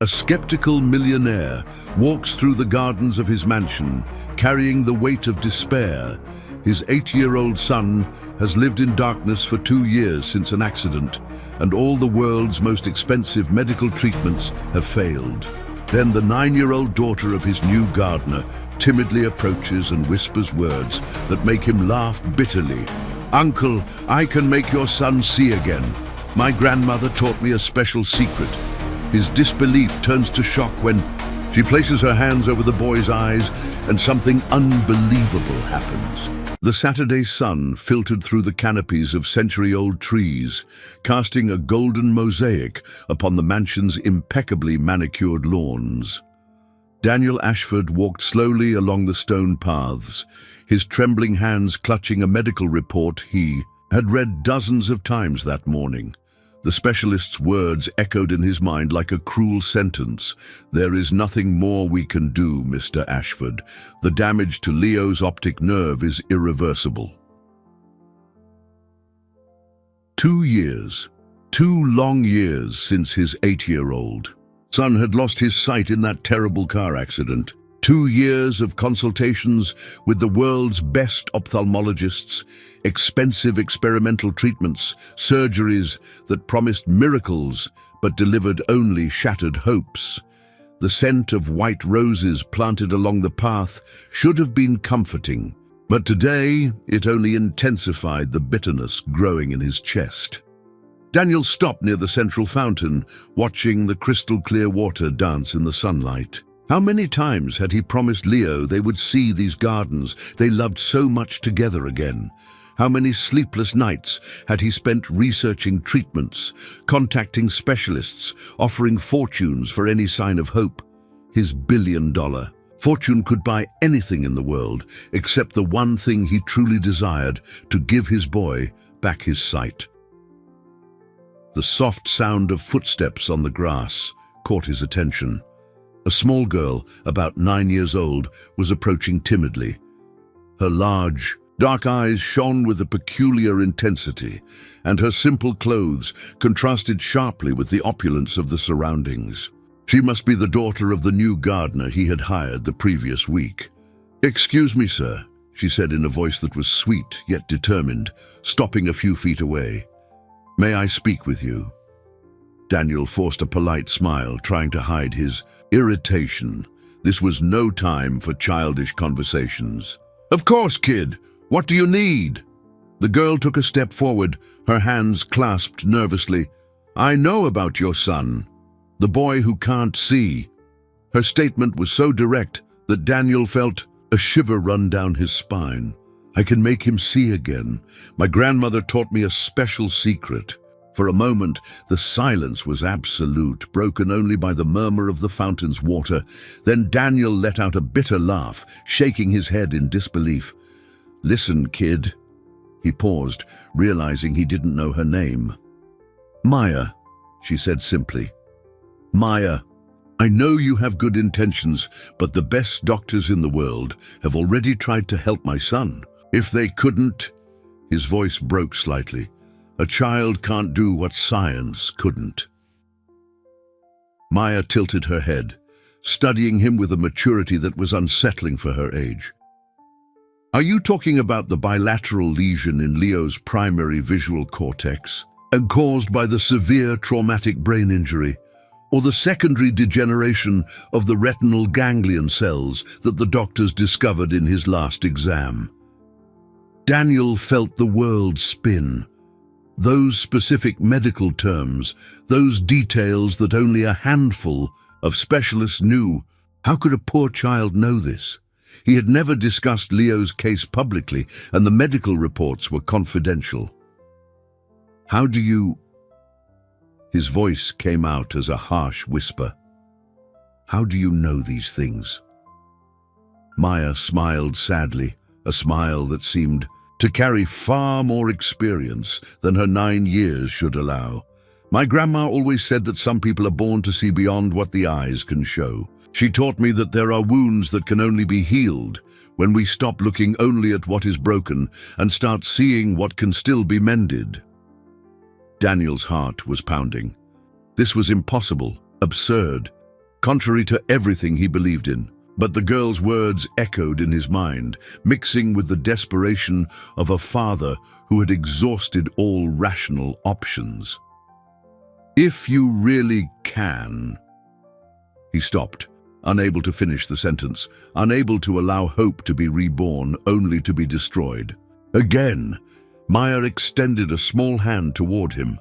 A skeptical millionaire walks through the gardens of his mansion, carrying the weight of despair. His 8-year-old son has lived in darkness for 2 years since an accident, and all the world's most expensive medical treatments have failed. Then the 9-year-old daughter of his new gardener timidly approaches and whispers words that make him laugh bitterly. "Uncle, I can make your son see again. My grandmother taught me a special secret." His disbelief turns to shock when she places her hands over the boy's eyes and something unbelievable happens. The Saturday sun filtered through the canopies of century-old trees, casting a golden mosaic upon the mansion's impeccably manicured lawns. Daniel Ashford walked slowly along the stone paths, his trembling hands clutching a medical report he had read dozens of times that morning. The specialist's words echoed in his mind like a cruel sentence. "There is nothing more we can do, Mr. Ashford. The damage to Leo's optic nerve is irreversible." 2 years. 2 long years since his 8-year-old son had lost his sight in that terrible car accident. 2 years of consultations with the world's best ophthalmologists, expensive experimental treatments, surgeries that promised miracles but delivered only shattered hopes. The scent of white roses planted along the path should have been comforting, but today it only intensified the bitterness growing in his chest. Daniel stopped near the central fountain, watching the crystal-clear water dance in the sunlight. How many times had he promised Leo they would see these gardens they loved so much together again? How many sleepless nights had he spent researching treatments, contacting specialists, offering fortunes for any sign of hope? His billion-dollar fortune could buy anything in the world except the one thing he truly desired, to give his boy back his sight. The soft sound of footsteps on the grass caught his attention. A small girl, about 9 years old, was approaching timidly. Her large, dark eyes shone with a peculiar intensity, and her simple clothes contrasted sharply with the opulence of the surroundings. She must be the daughter of the new gardener he had hired the previous week. "Excuse me, sir," she said in a voice that was sweet yet determined, stopping a few feet away. "May I speak with you?" Daniel forced a polite smile, trying to hide his irritation. This was no time for childish conversations. "Of course, kid. What do you need?" The girl took a step forward, her hands clasped nervously. "I know about your son, the boy who can't see." Her statement was so direct that Daniel felt a shiver run down his spine. "I can make him see again. My grandmother taught me a special secret." For a moment, the silence was absolute, broken only by the murmur of the fountain's water. Then Daniel let out a bitter laugh, shaking his head in disbelief. "Listen, kid." He paused, realizing he didn't know her name. "Maya," she said simply. "Maya, I know you have good intentions, but the best doctors in the world have already tried to help my son. If they couldn't..." His voice broke slightly. "A child can't do what science couldn't." Maya tilted her head, studying him with a maturity that was unsettling for her age. "Are you talking about the bilateral lesion in Leo's primary visual cortex, and caused by the severe traumatic brain injury, or the secondary degeneration of the retinal ganglion cells that the doctors discovered in his last exam?" Daniel felt the world spin. Those specific medical terms, those details that only a handful of specialists knew. How could a poor child know this? He had never discussed Leo's case publicly, and the medical reports were confidential. "How do you..." His voice came out as a harsh whisper. "How do you know these things?" Maya smiled sadly, a smile that seemed to carry far more experience than her 9 years should allow. "My grandma always said that some people are born to see beyond what the eyes can show. She taught me that there are wounds that can only be healed when we stop looking only at what is broken and start seeing what can still be mended." Daniel's heart was pounding. This was impossible, absurd, contrary to everything he believed in. But the girl's words echoed in his mind, mixing with the desperation of a father who had exhausted all rational options. "If you really can..." He stopped, unable to finish the sentence, unable to allow hope to be reborn, only to be destroyed. Again, Maya extended a small hand toward him.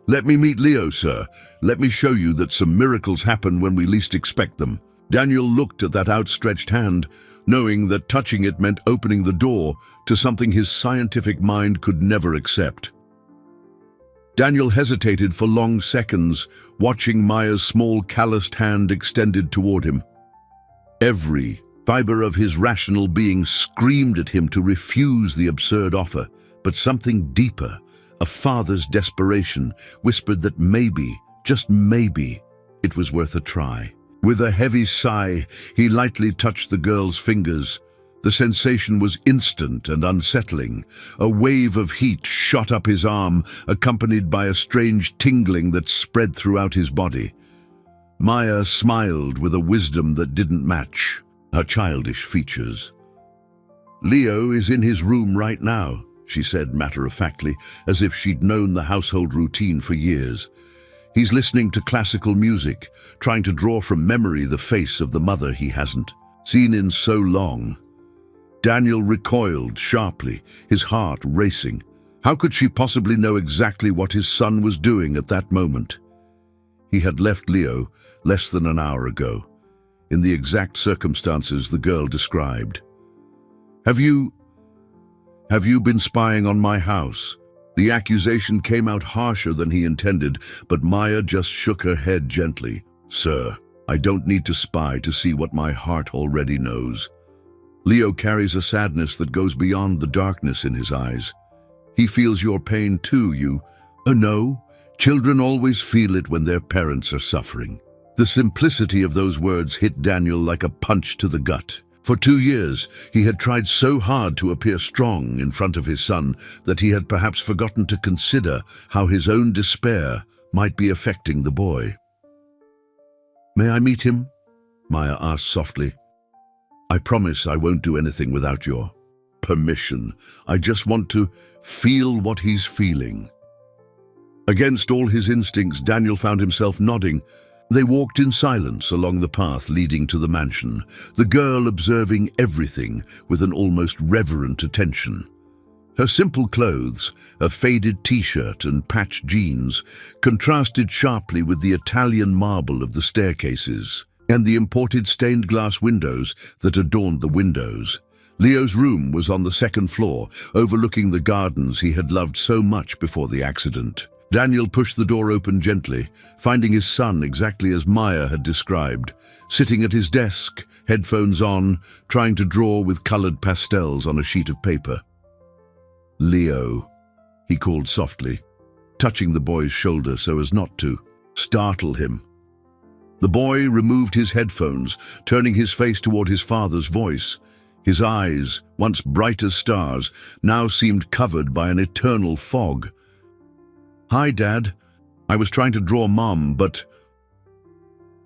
"Let me meet Leo, sir. Let me show you that some miracles happen when we least expect them." Daniel looked at that outstretched hand, knowing that touching it meant opening the door to something his scientific mind could never accept. Daniel hesitated for long seconds, watching Maya's small calloused hand extended toward him. Every fiber of his rational being screamed at him to refuse the absurd offer, but something deeper, a father's desperation, whispered that maybe, just maybe, it was worth a try. With a heavy sigh, he lightly touched the girl's fingers. The sensation was instant and unsettling. A wave of heat shot up his arm, accompanied by a strange tingling that spread throughout his body. Maya smiled with a wisdom that didn't match her childish features. "Leo is in his room right now," she said matter-of-factly, as if she'd known the household routine for years. "He's listening to classical music, trying to draw from memory the face of the mother he hasn't seen in so long." Daniel recoiled sharply, his heart racing. How could she possibly know exactly what his son was doing at that moment? He had left Leo less than an hour ago, in the exact circumstances the girl described. Have you been spying on my house?" The accusation came out harsher than he intended, but Maya just shook her head gently. "Sir, I don't need to spy to see what my heart already knows." Leo carries a sadness that goes beyond the darkness in his eyes. He feels your pain too, you... No, children always feel it when their parents are suffering. The simplicity of those words hit Daniel like a punch to the gut. For 2 years, he had tried so hard to appear strong in front of his son that he had perhaps forgotten to consider how his own despair might be affecting the boy. "May I meet him?" Maya asked softly. "I promise I won't do anything without your permission. I just want to feel what he's feeling." Against all his instincts, Daniel found himself nodding. They walked in silence along the path leading to the mansion, the girl observing everything with an almost reverent attention. Her simple clothes, a faded t-shirt and patched jeans, contrasted sharply with the Italian marble of the staircases and the imported stained glass windows that adorned the windows. Leo's room was on the second floor, overlooking the gardens he had loved so much before the accident. Daniel pushed the door open gently, finding his son exactly as Maya had described, sitting at his desk, headphones on, trying to draw with colored pastels on a sheet of paper. "Leo," he called softly, touching the boy's shoulder so as not to startle him. The boy removed his headphones, turning his face toward his father's voice. His eyes, once bright as stars, now seemed covered by an eternal fog. "Hi, Dad. I was trying to draw Mom, but..."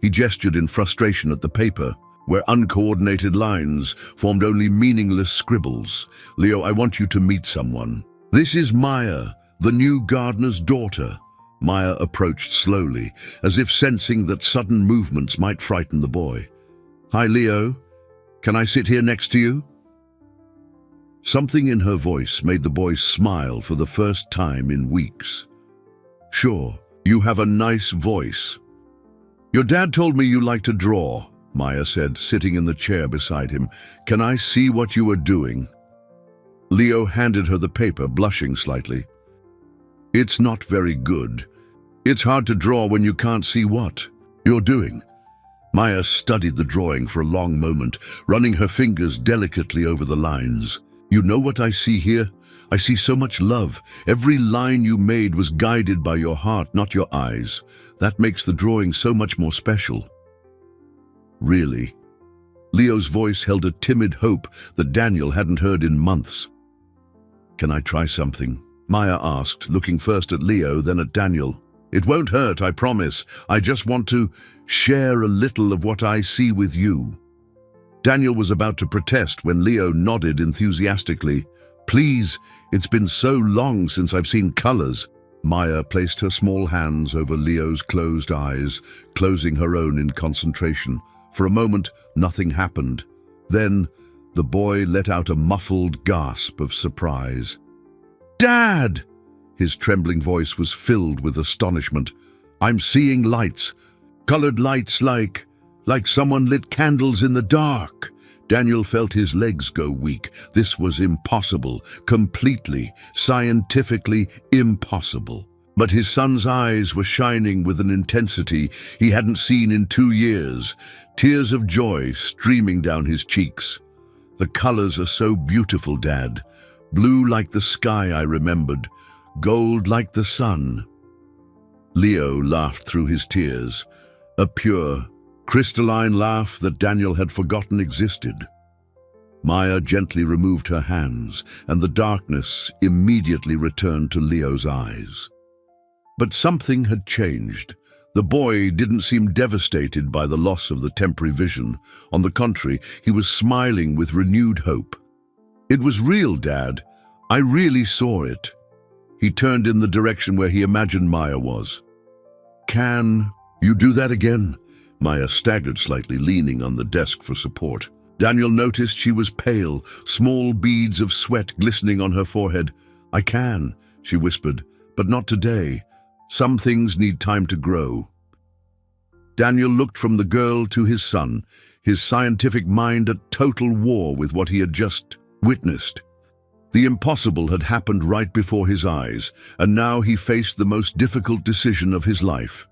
He gestured in frustration at the paper, where uncoordinated lines formed only meaningless scribbles. "Leo, I want you to meet someone. This is Maya, the new gardener's daughter." Maya approached slowly, as if sensing that sudden movements might frighten the boy. "Hi, Leo. Can I sit here next to you?" Something in her voice made the boy smile for the first time in weeks. "Sure, you have a nice voice." "Your dad told me you like to draw," Maya said, sitting in the chair beside him. "Can I see what you are doing?" Leo handed her the paper, blushing slightly. "It's not very good. It's hard to draw when you can't see what you're doing." Maya studied the drawing for a long moment, running her fingers delicately over the lines. "You know what I see here? I see so much love. Every line you made was guided by your heart, not your eyes. That makes the drawing so much more special." "Really?" Leo's voice held a timid hope that Daniel hadn't heard in months. "Can I try something?" Maya asked, looking first at Leo, then at Daniel. It won't hurt, I promise. I just want to share a little of what I see with you." Daniel was about to protest when Leo nodded enthusiastically. "Please, it's been so long since I've seen colors." Maya placed her small hands over Leo's closed eyes, closing her own in concentration. For a moment, nothing happened. Then, the boy let out a muffled gasp of surprise. "Dad!" His trembling voice was filled with astonishment. "I'm seeing lights. Colored lights like someone lit candles in the dark." Daniel felt his legs go weak. This was impossible, completely, scientifically impossible. But his son's eyes were shining with an intensity he hadn't seen in 2 years, tears of joy streaming down his cheeks. "The colors are so beautiful, Dad. Blue like the sky I remembered, gold like the sun." Leo laughed through his tears, a pure, crystalline laugh that Daniel had forgotten existed. Maya gently removed her hands, and the darkness immediately returned to Leo's eyes. But something had changed. The boy didn't seem devastated by the loss of the temporary vision. On the contrary, he was smiling with renewed hope. "It was real, Dad. I really saw it." He turned in the direction where he imagined Maya was. "Can you do that again?" Maya staggered slightly, leaning on the desk for support. Daniel noticed she was pale, small beads of sweat glistening on her forehead. "I can," she whispered, "but not today. Some things need time to grow." Daniel looked from the girl to his son, his scientific mind at total war with what he had just witnessed. The impossible had happened right before his eyes, and now he faced the most difficult decision of his life.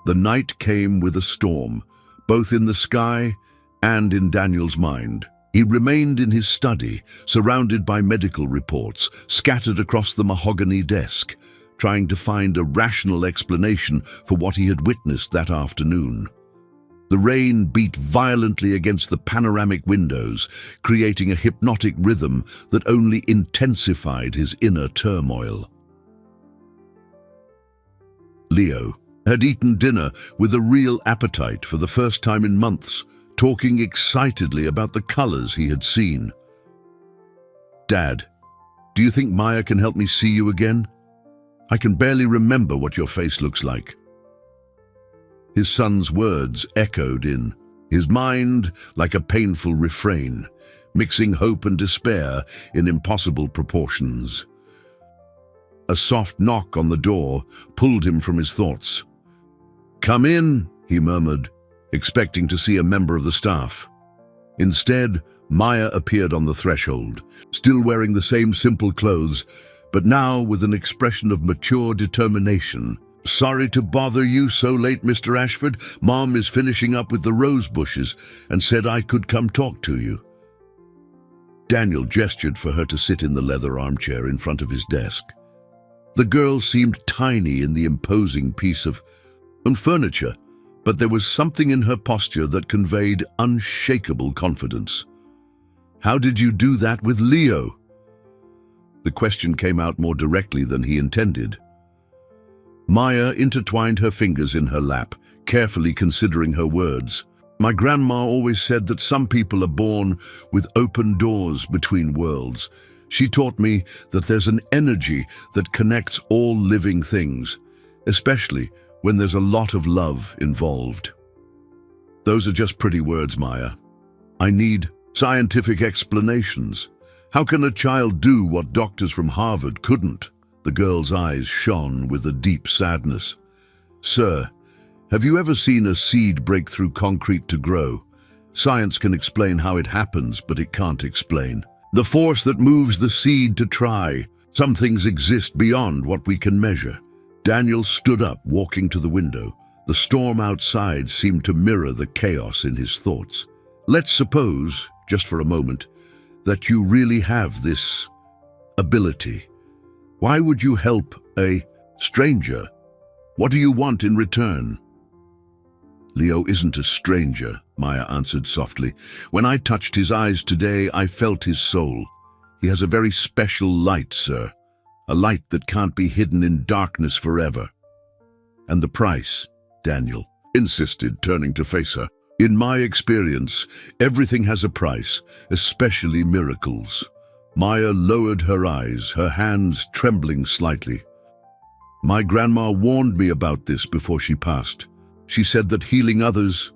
The night came with a storm, both in the sky and in Daniel's mind. He remained in his study, surrounded by medical reports, scattered across the mahogany desk, trying to find a rational explanation for what he had witnessed that afternoon. The rain beat violently against the panoramic windows, creating a hypnotic rhythm that only intensified his inner turmoil. Leo had eaten dinner with a real appetite for the first time in months, talking excitedly about the colors he had seen. "Dad, do you think Maya can help me see you again? I can barely remember what your face looks like." His son's words echoed in his mind like a painful refrain, mixing hope and despair in impossible proportions. A soft knock on the door pulled him from his thoughts. "Come in," he murmured, expecting to see a member of the staff. Instead, Maya appeared on the threshold, still wearing the same simple clothes, but now with an expression of mature determination. "Sorry to bother you so late, Mr. Ashford. Mom is finishing up with the rose bushes and said I could come talk to you." Daniel gestured for her to sit in the leather armchair in front of his desk. The girl seemed tiny in the imposing piece of furniture, but there was something in her posture that conveyed unshakable confidence. "How did you do that with Leo?" The question came out more directly than he intended. Maya intertwined her fingers in her lap, carefully considering her words. "My grandma always said that some people are born with open doors between worlds. She taught me that there's an energy that connects all living things, especially when there's a lot of love involved." "Those are just pretty words, Maya. I need scientific explanations. How can a child do what doctors from Harvard couldn't?" The girl's eyes shone with a deep sadness. "Sir, have you ever seen a seed break through concrete to grow? Science can explain how it happens, but it can't explain the force that moves the seed to try. Some things exist beyond what we can measure." Daniel stood up, walking to the window. The storm outside seemed to mirror the chaos in his thoughts. "Let's suppose, just for a moment, that you really have this ability. Why would you help a stranger? What do you want in return?" "Leo isn't a stranger," Maya answered softly. "When I touched his eyes today, I felt his soul. He has a very special light, sir. a light that can't be hidden in darkness forever. And the price, Daniel insisted, turning to face her. In my experience, everything has a price, especially miracles. Maya lowered her eyes, her hands trembling slightly. My grandma warned me about this before she passed. She said that healing others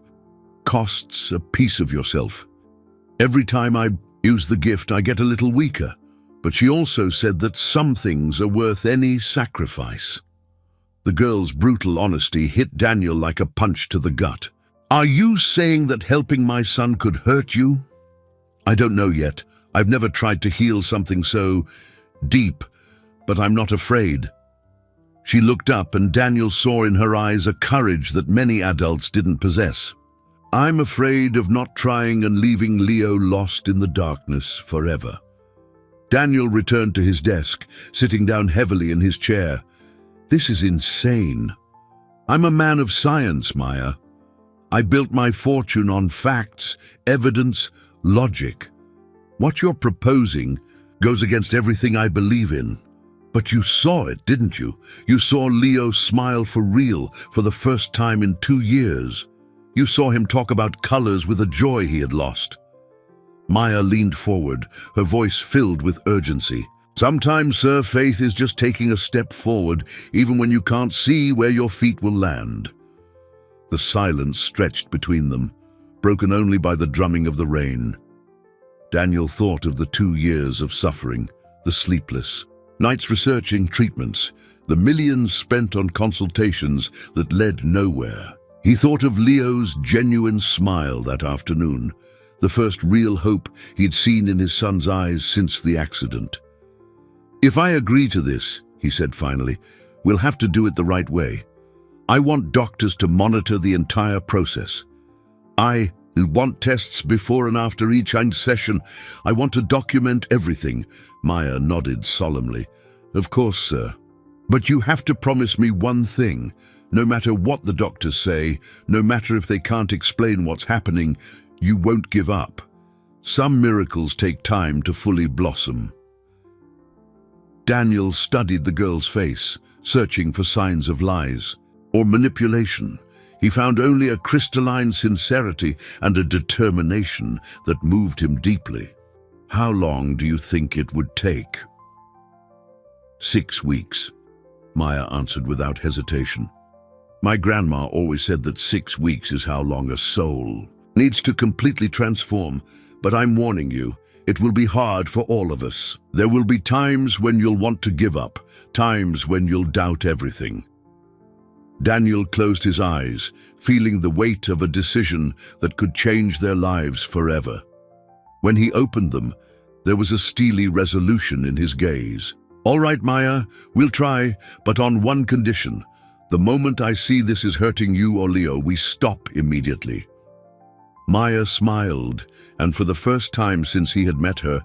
costs a piece of yourself. Every time I use the gift, I get a little weaker. But she also said that some things are worth any sacrifice. The girl's brutal honesty hit Daniel like a punch to the gut. Are you saying that helping my son could hurt you? I don't know yet. I've never tried to heal something so deep, but I'm not afraid. She looked up, and Daniel saw in her eyes a courage that many adults didn't possess. I'm afraid of not trying and leaving Leo lost in the darkness forever. Daniel returned to his desk, sitting down heavily in his chair. This is insane. I'm a man of science, Maya. I built my fortune on facts, evidence, logic. What you're proposing goes against everything I believe in. But you saw it, didn't you? You saw Leo smile for real for the first time in 2 years. You saw him talk about colors with a joy he had lost. Maya leaned forward, her voice filled with urgency. Sometimes, sir, faith is just taking a step forward, even when you can't see where your feet will land. The silence stretched between them, broken only by the drumming of the rain. Daniel thought of the 2 years of suffering, the sleepless nights researching treatments, the millions spent on consultations that led nowhere. He thought of Leo's genuine smile that afternoon, the first real hope he'd seen in his son's eyes since the accident. If I agree to this, he said finally, we'll have to do it the right way. I want doctors to monitor the entire process. I want tests before and after each session. I want to document everything. Maya nodded solemnly. Of course, sir. But you have to promise me one thing. No matter what the doctors say, no matter if they can't explain what's happening, you won't give up. Some miracles take time to fully blossom. Daniel studied the girl's face, searching for signs of lies or manipulation. He found only a crystalline sincerity and a determination that moved him deeply. How long do you think it would take? 6 weeks, Maya answered without hesitation. My grandma always said that 6 weeks is how long a soul needs to completely transform, but I'm warning you, it will be hard for all of us. There will be times when you'll want to give up, times when you'll doubt everything. Daniel closed his eyes, feeling the weight of a decision that could change their lives forever. When he opened them, there was a steely resolution in his gaze. All right, Maya, we'll try, but on one condition. The moment I see this is hurting you or Leo, we stop immediately. Maya smiled, and for the first time since he had met her,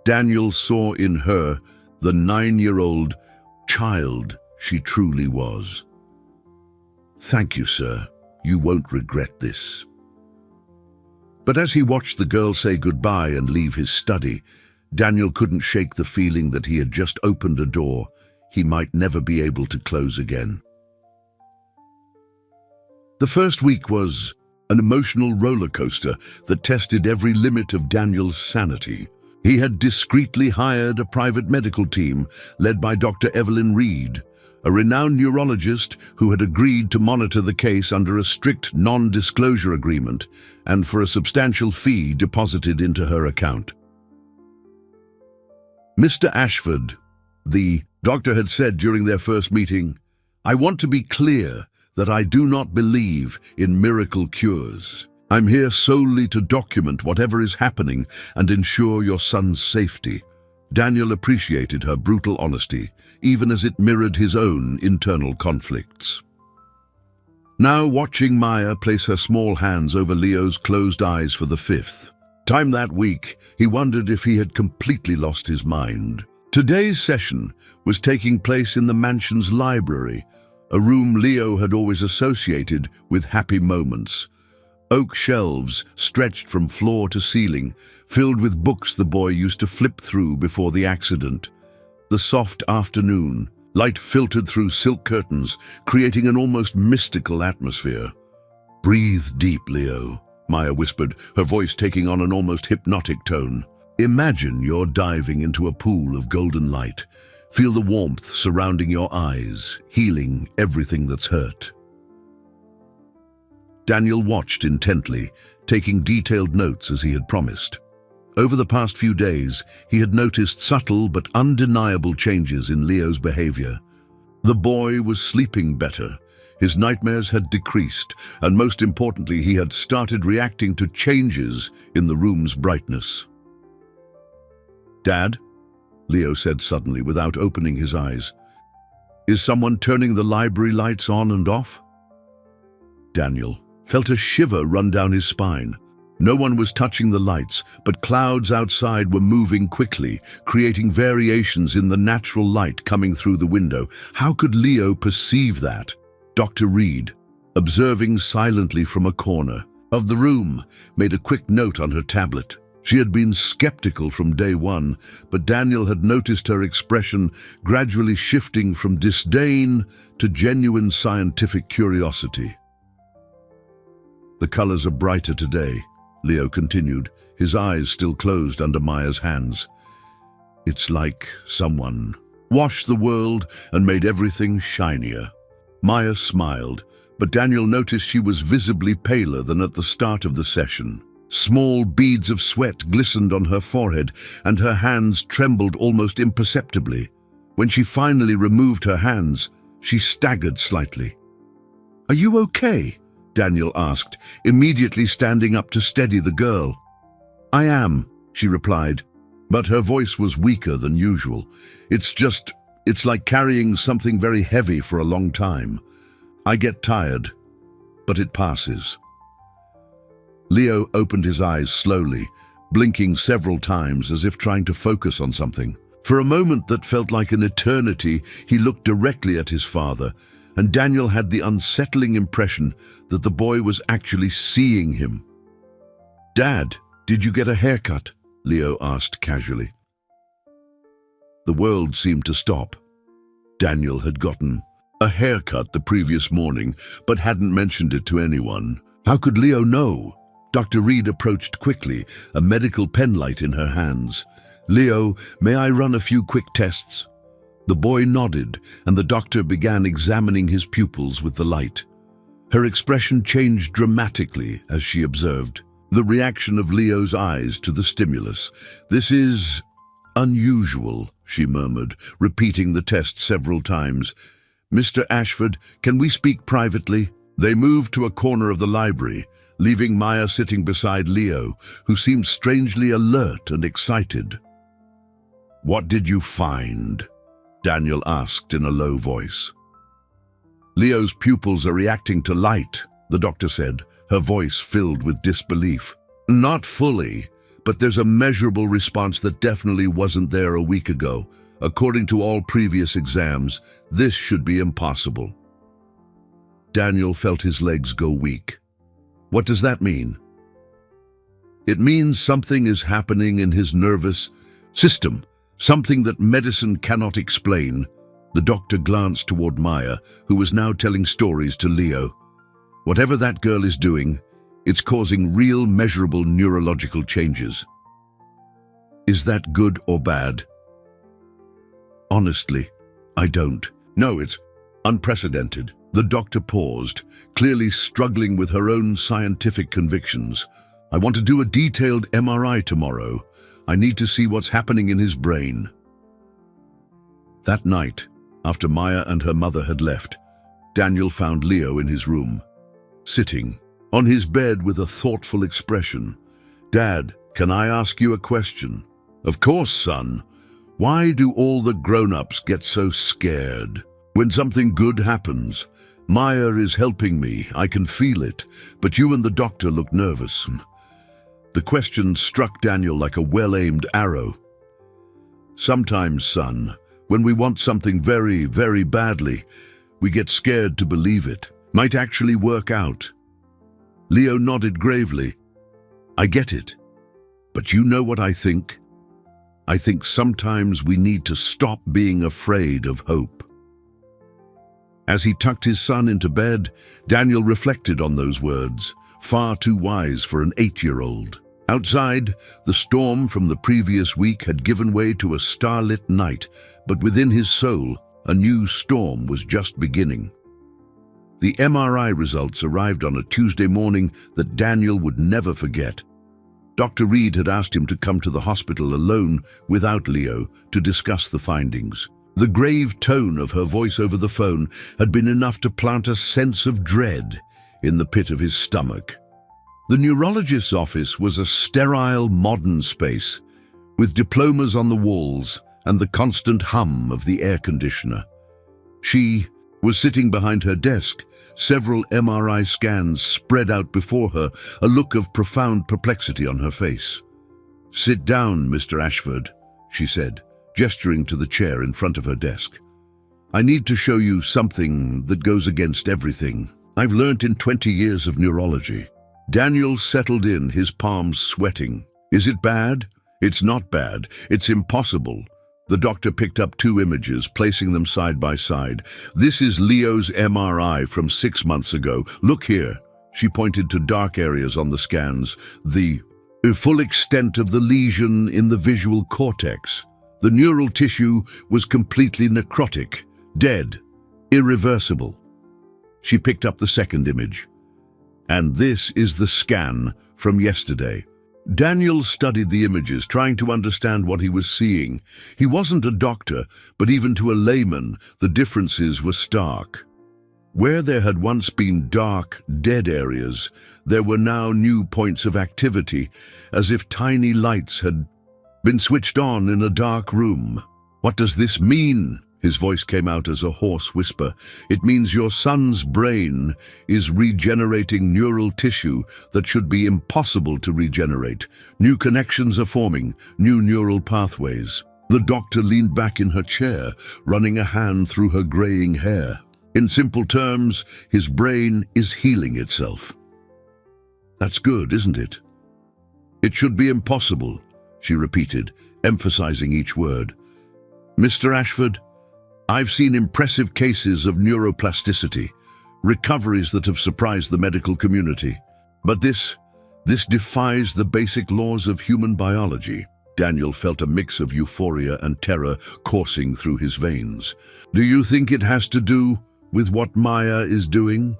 Daniel saw in her the 9-year-old child she truly was. Thank you, sir. You won't regret this. But as he watched the girl say goodbye and leave his study, Daniel couldn't shake the feeling that he had just opened a door he might never be able to close again. The first week was an emotional roller coaster that tested every limit of Daniel's sanity. He had discreetly hired a private medical team led by Dr. Evelyn Reed, a renowned neurologist who had agreed to monitor the case under a strict non-disclosure agreement and for a substantial fee deposited into her account. Mr. Ashford, the doctor had said during their first meeting, I want to be clear that I do not believe in miracle cures. I'm here solely to document whatever is happening and ensure your son's safety. Daniel appreciated her brutal honesty, even as it mirrored his own internal conflicts. Now watching Maya place her small hands over Leo's closed eyes for the 5th time that week, he wondered if he had completely lost his mind. Today's session was taking place in the mansion's library, a room Leo had always associated with happy moments. Oak shelves stretched from floor to ceiling, filled with books the boy used to flip through before the accident. The soft afternoon light filtered through silk curtains, creating an almost mystical atmosphere. "Breathe deep, Leo," Maya whispered, her voice taking on an almost hypnotic tone. "Imagine you're diving into a pool of golden light. Feel the warmth surrounding your eyes, healing everything that's hurt." Daniel watched intently, taking detailed notes as he had promised. Over the past few days, he had noticed subtle but undeniable changes in Leo's behavior. The boy was sleeping better, his nightmares had decreased, and most importantly, he had started reacting to changes in the room's brightness. "Dad," Leo said suddenly without opening his eyes, "is someone turning the library lights on and off?" Daniel felt a shiver run down his spine. No one was touching the lights, but clouds outside were moving quickly, creating variations in the natural light coming through the window. How could Leo perceive that? Dr. Reed, observing silently from a corner of the room, made a quick note on her tablet. She had been skeptical from day one, but Daniel had noticed her expression gradually shifting from disdain to genuine scientific curiosity. "The colors are brighter today," Leo continued, his eyes still closed under Maya's hands. "It's like someone washed the world and made everything shinier." Maya smiled, but Daniel noticed she was visibly paler than at the start of the session. Small beads of sweat glistened on her forehead, and her hands trembled almost imperceptibly. When she finally removed her hands, she staggered slightly. "Are you okay?" Daniel asked, immediately standing up to steady the girl. "I am," she replied, but her voice was weaker than usual. It's like carrying something very heavy for a long time. I get tired, but it passes." Leo opened his eyes slowly, blinking several times as if trying to focus on something. For a moment that felt like an eternity, he looked directly at his father, and Daniel had the unsettling impression that the boy was actually seeing him. "Dad, did you get a haircut?" Leo asked casually. The world seemed to stop. Daniel had gotten a haircut the previous morning, but hadn't mentioned it to anyone. How could Leo know? Dr. Reed approached quickly, a medical penlight in her hands. "Leo, may I run a few quick tests?" The boy nodded, and the doctor began examining his pupils with the light. Her expression changed dramatically as she observed the reaction of Leo's eyes to the stimulus. "This is unusual," she murmured, repeating the test several times. "Mr. Ashford, can we speak privately?" They moved to a corner of the library, leaving Maya sitting beside Leo, who seemed strangely alert and excited. "What did you find?" Daniel asked in a low voice. "Leo's pupils are reacting to light," the doctor said, her voice filled with disbelief. "Not fully, but there's a measurable response that definitely wasn't there a week ago. According to all previous exams, this should be impossible." Daniel felt his legs go weak. "What does that mean?" "It means something is happening in his nervous system. Something that medicine cannot explain." The doctor glanced toward Maya, who was now telling stories to Leo. "Whatever that girl is doing, it's causing real measurable neurological changes." "Is that good or bad?" "Honestly, I don't. No, it's unprecedented." The doctor paused, clearly struggling with her own scientific convictions. "I want to do a detailed MRI tomorrow. I need to see what's happening in his brain." That night, after Maya and her mother had left, Daniel found Leo in his room, sitting on his bed with a thoughtful expression. "Dad, can I ask you a question?" "Of course, son. Why do all the grown-ups get so scared when something good happens? Maya is helping me, I can feel it, but you and the doctor look nervous." The question struck Daniel like a well-aimed arrow. "Sometimes, son, when we want something very, very badly, we get scared to believe it might actually work out." Leo nodded gravely. "I get it. But you know what I think? I think sometimes we need to stop being afraid of hope." As he tucked his son into bed, Daniel reflected on those words, far too wise for an 8-year-old. Outside, the storm from the previous week had given way to a starlit night, but within his soul, a new storm was just beginning. The MRI results arrived on a Tuesday morning that Daniel would never forget. Dr. Reed had asked him to come to the hospital alone without Leo to discuss the findings. The grave tone of her voice over the phone had been enough to plant a sense of dread in the pit of his stomach. The neurologist's office was a sterile, modern space, with diplomas on the walls and the constant hum of the air conditioner. She was sitting behind her desk, several MRI scans spread out before her, a look of profound perplexity on her face. "Sit down, Mr. Ashford," she said, gesturing to the chair in front of her desk. "I need to show you something that goes against everything I've learnt in 20 years of neurology." Daniel settled in, his palms sweating. "Is it bad?" "It's not bad. It's impossible." The doctor picked up 2 images, placing them side by side. "This is Leo's MRI from 6 months ago. Look here." She pointed to dark areas on the scans. The full extent of the lesion in the visual cortex. The neural tissue was completely necrotic, dead, irreversible. She picked up the second image. "And this is the scan from yesterday." Daniel studied the images, trying to understand what he was seeing. He wasn't a doctor, but even to a layman, the differences were stark. Where there had once been dark, dead areas, there were now new points of activity, as if tiny lights had been switched on in a dark room. "What does this mean?" His voice came out as a hoarse whisper. "It means your son's brain is regenerating neural tissue that should be impossible to regenerate. New connections are forming, new neural pathways." The doctor leaned back in her chair, running a hand through her graying hair. "In simple terms, his brain is healing itself." "That's good, isn't it?" "It should be impossible," she repeated, emphasizing each word. "Mr. Ashford, I've seen impressive cases of neuroplasticity, recoveries that have surprised the medical community. But this defies the basic laws of human biology." Daniel felt a mix of euphoria and terror coursing through his veins. "Do you think it has to do with what Maya is doing?"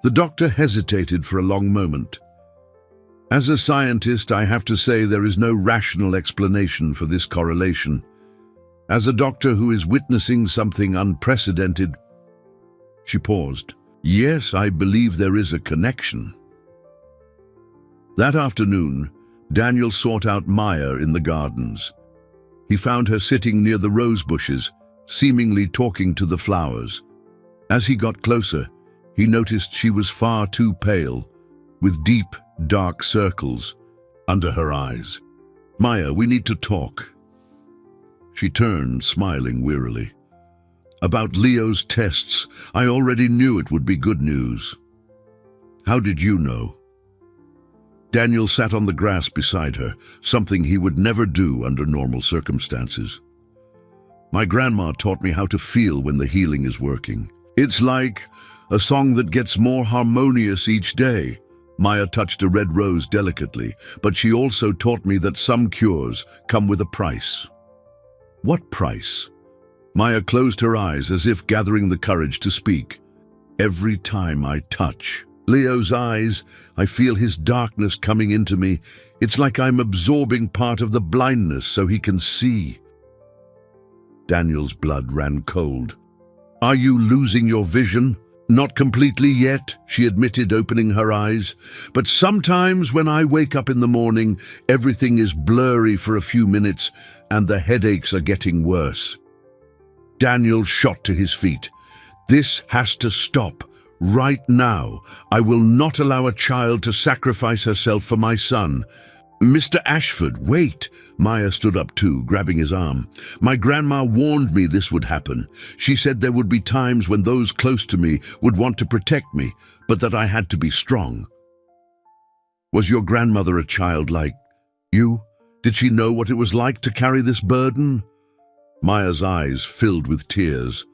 The doctor hesitated for a long moment. "As a scientist, I have to say there is no rational explanation for this correlation. As a doctor who is witnessing something unprecedented..." She paused. "Yes, I believe there is a connection." That afternoon, Daniel sought out Maya in the gardens. He found her sitting near the rose bushes, seemingly talking to the flowers. As he got closer, he noticed she was far too pale, with deep, dark circles under her eyes. "Maya, we need to talk." She turned, smiling wearily. "About Leo's tests, I already knew it would be good news." "How did you know?" Daniel sat on the grass beside her, something he would never do under normal circumstances. "My grandma taught me how to feel when the healing is working. It's like a song that gets more harmonious each day." Maya touched a red rose delicately, "But she also taught me that some cures come with a price." "What price?" Maya closed her eyes as if gathering the courage to speak. "Every time I touch Leo's eyes, I feel his darkness coming into me. It's like I'm absorbing part of the blindness so he can see." Daniel's blood ran cold. "Are you losing your vision?" "Not completely yet," she admitted, opening her eyes. "But sometimes when I wake up in the morning, everything is blurry for a few minutes and the headaches are getting worse." Daniel shot to his feet. "This has to stop. Right now. I will not allow a child to sacrifice herself for my son." "Mr. Ashford, wait." Maya stood up too, grabbing his arm. "My grandma warned me this would happen. She said there would be times when those close to me would want to protect me, but that I had to be strong." "Was your grandmother a child like you?" Did she know what it was like to carry this burden? Maya's eyes filled with tears.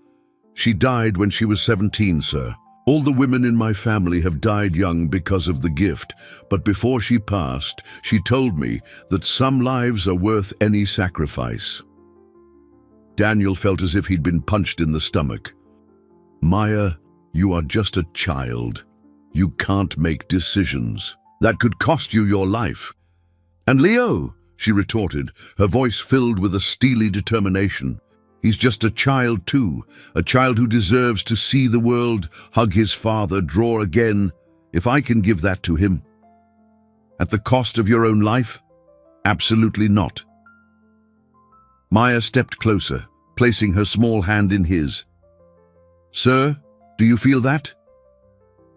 She died when she was 17, sir. All the women in my family have died young because of the gift, but before she passed, she told me that some lives are worth any sacrifice. Daniel felt as if he'd been punched in the stomach. Maya, you are just a child. You can't make decisions. That could cost you your life. And Leo, she retorted, her voice filled with a steely determination. He's just a child too, a child who deserves to see the world, hug his father, draw again, if I can give that to him. At the cost of your own life? Absolutely not. Maya stepped closer, placing her small hand in his. Sir, do you feel that?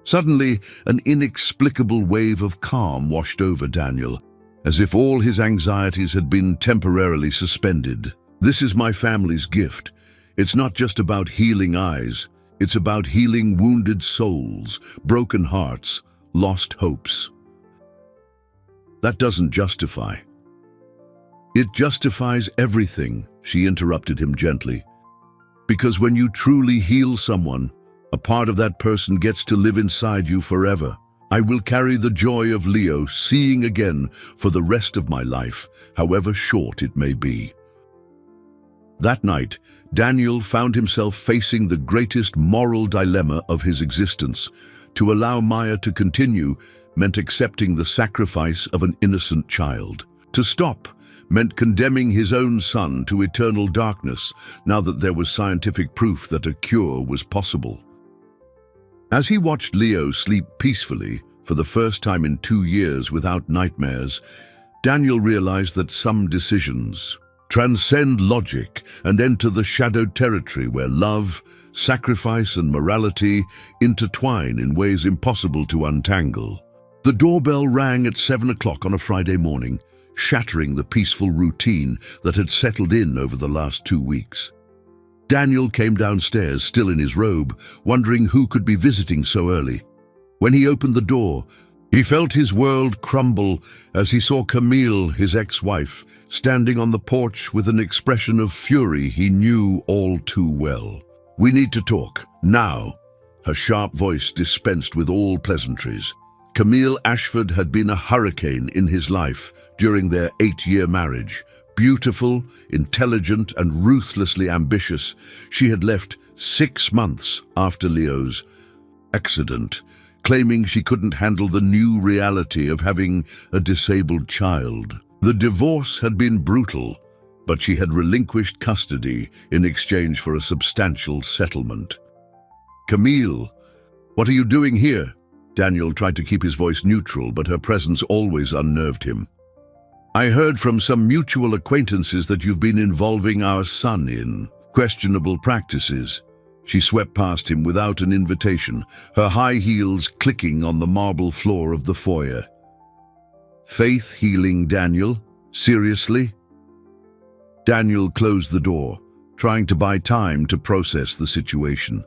Suddenly, an inexplicable wave of calm washed over Daniel, as if all his anxieties had been temporarily suspended. This is my family's gift. It's not just about healing eyes. It's about healing wounded souls, broken hearts, lost hopes. That doesn't justify. It justifies everything, she interrupted him gently. Because when you truly heal someone, a part of that person gets to live inside you forever. I will carry the joy of Leo seeing again for the rest of my life, however short it may be. That night, Daniel found himself facing the greatest moral dilemma of his existence. To allow Maya to continue meant accepting the sacrifice of an innocent child. To stop meant condemning his own son to eternal darkness, now that there was scientific proof that a cure was possible. As he watched Leo sleep peacefully, for the first time in 2 years without nightmares, Daniel realized that some decisions transcend logic and enter the shadowed territory where love, sacrifice, and morality intertwine in ways impossible to untangle. The doorbell rang at 7 o'clock on a Friday morning, shattering the peaceful routine that had settled in over the last 2 weeks. Daniel came downstairs, still in his robe, wondering who could be visiting so early. When he opened the door, he felt his world crumble as he saw Camille, his ex-wife, standing on the porch with an expression of fury he knew all too well. "We need to talk, now." Her sharp voice dispensed with all pleasantries. Camille Ashford had been a hurricane in his life during their 8-year marriage. Beautiful, intelligent, and ruthlessly ambitious, she had left 6 months after Leo's accident, claiming she couldn't handle the new reality of having a disabled child. The divorce had been brutal, but she had relinquished custody in exchange for a substantial settlement. "Camille, what are you doing here?" Daniel tried to keep his voice neutral, but her presence always unnerved him. "I heard from some mutual acquaintances that you've been involving our son in questionable practices." She swept past him without an invitation, her high heels clicking on the marble floor of the foyer. "Faith healing, Daniel? Seriously?" Daniel closed the door, trying to buy time to process the situation.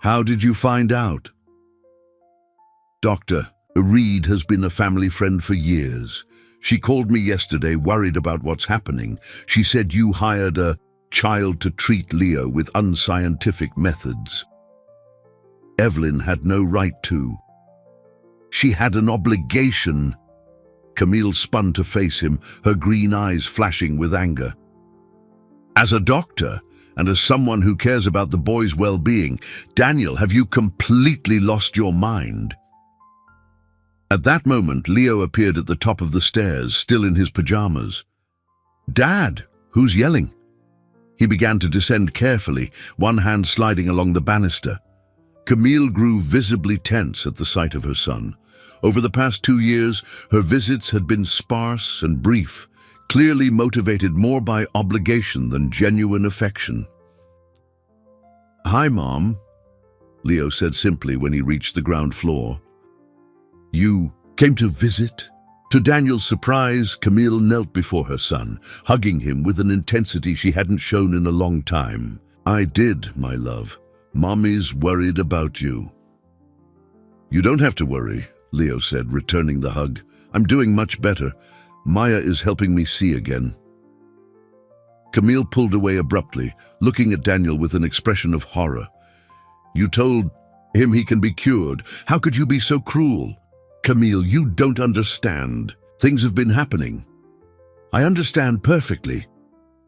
"How did you find out?" "Doctor, Reed has been a family friend for years. She called me yesterday, worried about what's happening. She said you hired a child to treat Leo with unscientific methods. Evelyn had no right to. She had an obligation." Camille spun to face him, her green eyes flashing with anger. "As a doctor, and as someone who cares about the boy's well-being, Daniel, have you completely lost your mind?" At that moment, Leo appeared at the top of the stairs, still in his pajamas. "Dad, who's yelling?" He began to descend carefully, one hand sliding along the banister. Camille grew visibly tense at the sight of her son. Over the past 2 years, her visits had been sparse and brief, clearly motivated more by obligation than genuine affection. "Hi, Mom," Leo said simply when he reached the ground floor. "You came to visit?" To Daniel's surprise, Camille knelt before her son, hugging him with an intensity she hadn't shown in a long time. "I did, my love. Mommy's worried about you." "You don't have to worry," Leo said, returning the hug. "I'm doing much better. Maya is helping me see again. Camille pulled away abruptly, looking at Daniel with an expression of horror. You told him he can be cured. How could you be so cruel? Camille, you don't understand. Things have been happening. I understand perfectly.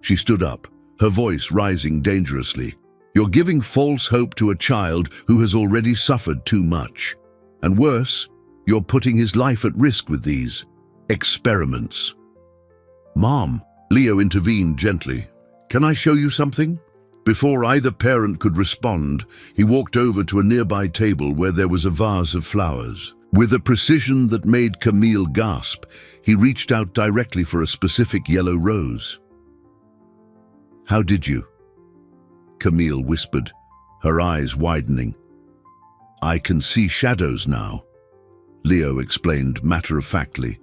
She stood up, her voice rising dangerously. You're giving false hope to a child who has already suffered too much. And worse, you're putting his life at risk with these experiments. Mom, Leo intervened gently. Can I show you something? Before either parent could respond, he walked over to a nearby table where there was a vase of flowers. With a precision that made Camille gasp, he reached out directly for a specific yellow rose. How did you? Camille whispered, her eyes widening. I can see shadows now, Leo explained matter-of-factly.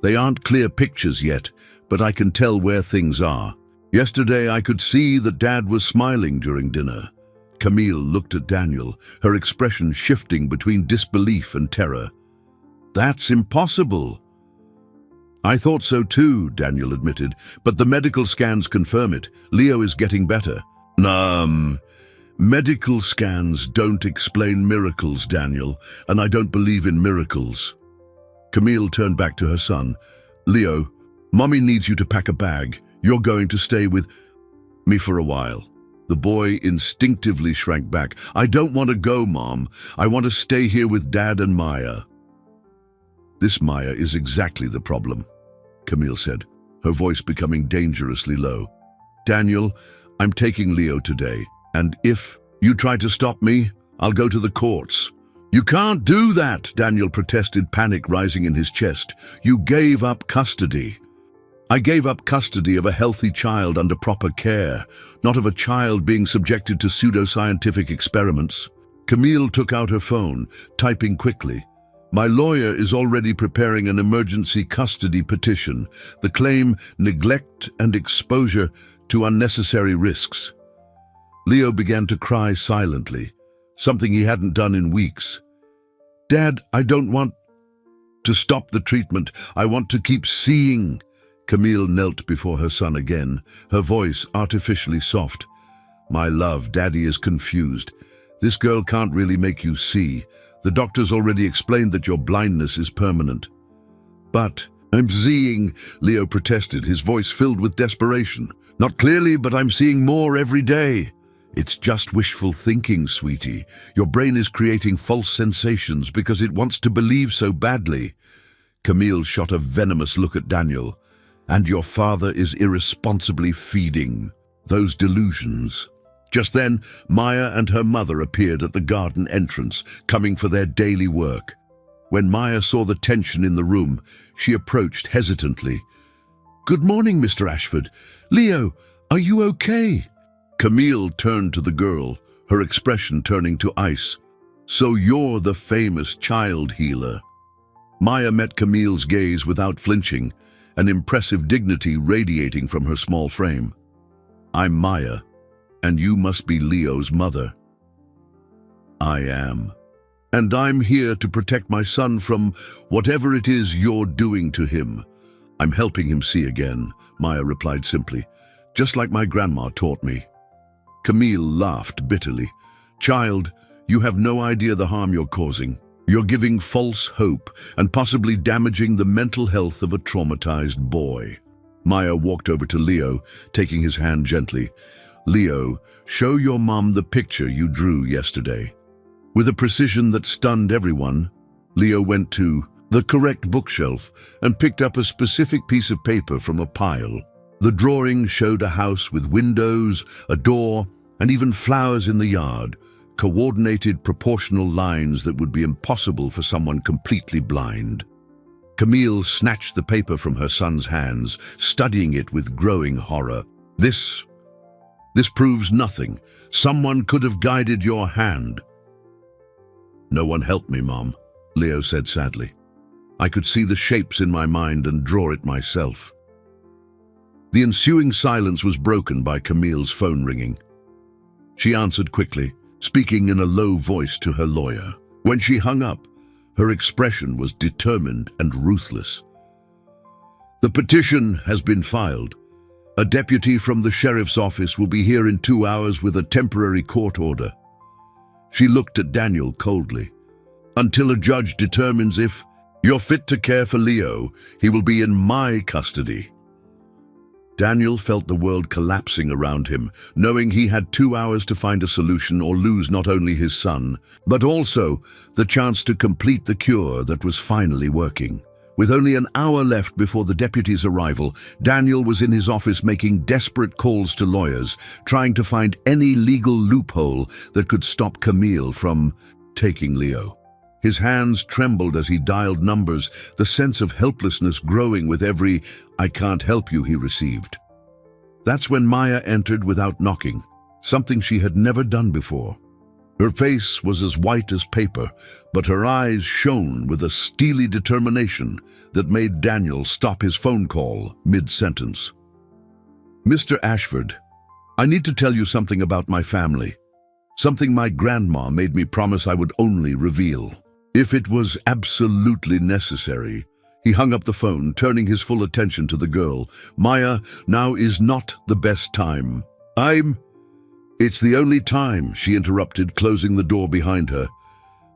They aren't clear pictures yet, but I can tell where things are. Yesterday I could see that Dad was smiling during dinner. Camille looked at Daniel, her expression shifting between disbelief and terror. That's impossible. I thought so too, Daniel admitted, but the medical scans confirm it. Leo is getting better. Medical scans don't explain miracles, Daniel, and I don't believe in miracles. Camille turned back to her son. Leo, Mommy needs you to pack a bag. You're going to stay with me for a while. The boy instinctively shrank back. I don't want to go, Mom. I want to stay here with Dad and Maya. This Maya is exactly the problem, Camille said, her voice becoming dangerously low. Daniel, I'm taking Leo today, and if you try to stop me, I'll go to the courts. You can't do that, Daniel protested, panic rising in his chest. You gave up custody. I gave up custody of a healthy child under proper care, not of a child being subjected to pseudoscientific experiments. Camille took out her phone, typing quickly. My lawyer is already preparing an emergency custody petition. The claim, neglect and exposure to unnecessary risks. Leo began to cry silently, something he hadn't done in weeks. Dad, I don't want to stop the treatment. I want to keep seeing. Camille knelt before her son again, her voice artificially soft. My love, Daddy is confused. This girl can't really make you see. The doctors already explained that your blindness is permanent. But I'm seeing, Leo protested, his voice filled with desperation. Not clearly, but I'm seeing more every day. It's just wishful thinking, sweetie. Your brain is creating false sensations because it wants to believe so badly. Camille shot a venomous look at Daniel. And your father is irresponsibly feeding those delusions. Just then, Maya and her mother appeared at the garden entrance, coming for their daily work. When Maya saw the tension in the room, she approached hesitantly. Good morning, Mr. Ashford. Leo, are you okay? Camille turned to the girl, her expression turning to ice. So you're the famous child healer. Maya met Camille's gaze without flinching, an impressive dignity radiating from her small frame. I'm Maya, and you must be Leo's mother. I am. And I'm here to protect my son from whatever it is you're doing to him. I'm helping him see again, Maya replied simply, just like my grandma taught me. Camille laughed bitterly. Child, you have no idea the harm you're causing. You're giving false hope and possibly damaging the mental health of a traumatized boy. Maya walked over to Leo, taking his hand gently. Leo, show your mom the picture you drew yesterday. With a precision that stunned everyone, Leo went to the correct bookshelf and picked up a specific piece of paper from a pile. The drawing showed a house with windows, a door, and even flowers in the yard, coordinated proportional lines that would be impossible for someone completely blind. Camille snatched the paper from her son's hands, studying it with growing horror. This proves nothing. Someone could have guided your hand. No one helped me, Mom, Leo said sadly. I could see the shapes in my mind and draw it myself. The ensuing silence was broken by Camille's phone ringing. She answered quickly, speaking in a low voice to her lawyer. When she hung up, her expression was determined and ruthless. The petition has been filed. A deputy from the sheriff's office will be here in 2 hours with a temporary court order. She looked at Daniel coldly. Until a judge determines if you're fit to care for Leo, he will be in my custody. Daniel felt the world collapsing around him, knowing he had 2 hours to find a solution or lose not only his son, but also the chance to complete the cure that was finally working. With only an hour left before the deputy's arrival, Daniel was in his office making desperate calls to lawyers, trying to find any legal loophole that could stop Camille from taking Leo. His hands trembled as he dialed numbers, the sense of helplessness growing with every "I can't help you" he received. That's when Maya entered without knocking, something she had never done before. Her face was as white as paper, but her eyes shone with a steely determination that made Daniel stop his phone call mid-sentence. "Mr. Ashford, I need to tell you something about my family. Something my grandma made me promise I would only reveal. If it was absolutely necessary." He hung up the phone, turning his full attention to the girl. "Maya, now is not the best time." It's the only time," she interrupted, closing the door behind her.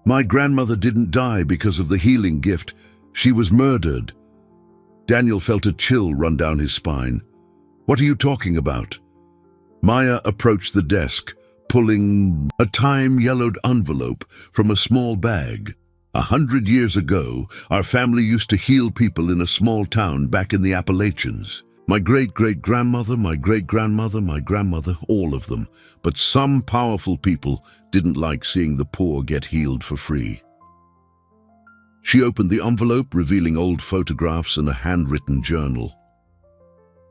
"My grandmother didn't die because of the healing gift. She was murdered." Daniel felt a chill run down his spine. "What are you talking about?" Maya approached the desk, pulling a time-yellowed envelope from a small bag. 100 years ago, our family used to heal people in a small town back in the Appalachians. My great-great-grandmother, my great-grandmother, my grandmother, all of them. But some powerful people didn't like seeing the poor get healed for free. She opened the envelope, revealing old photographs and a handwritten journal.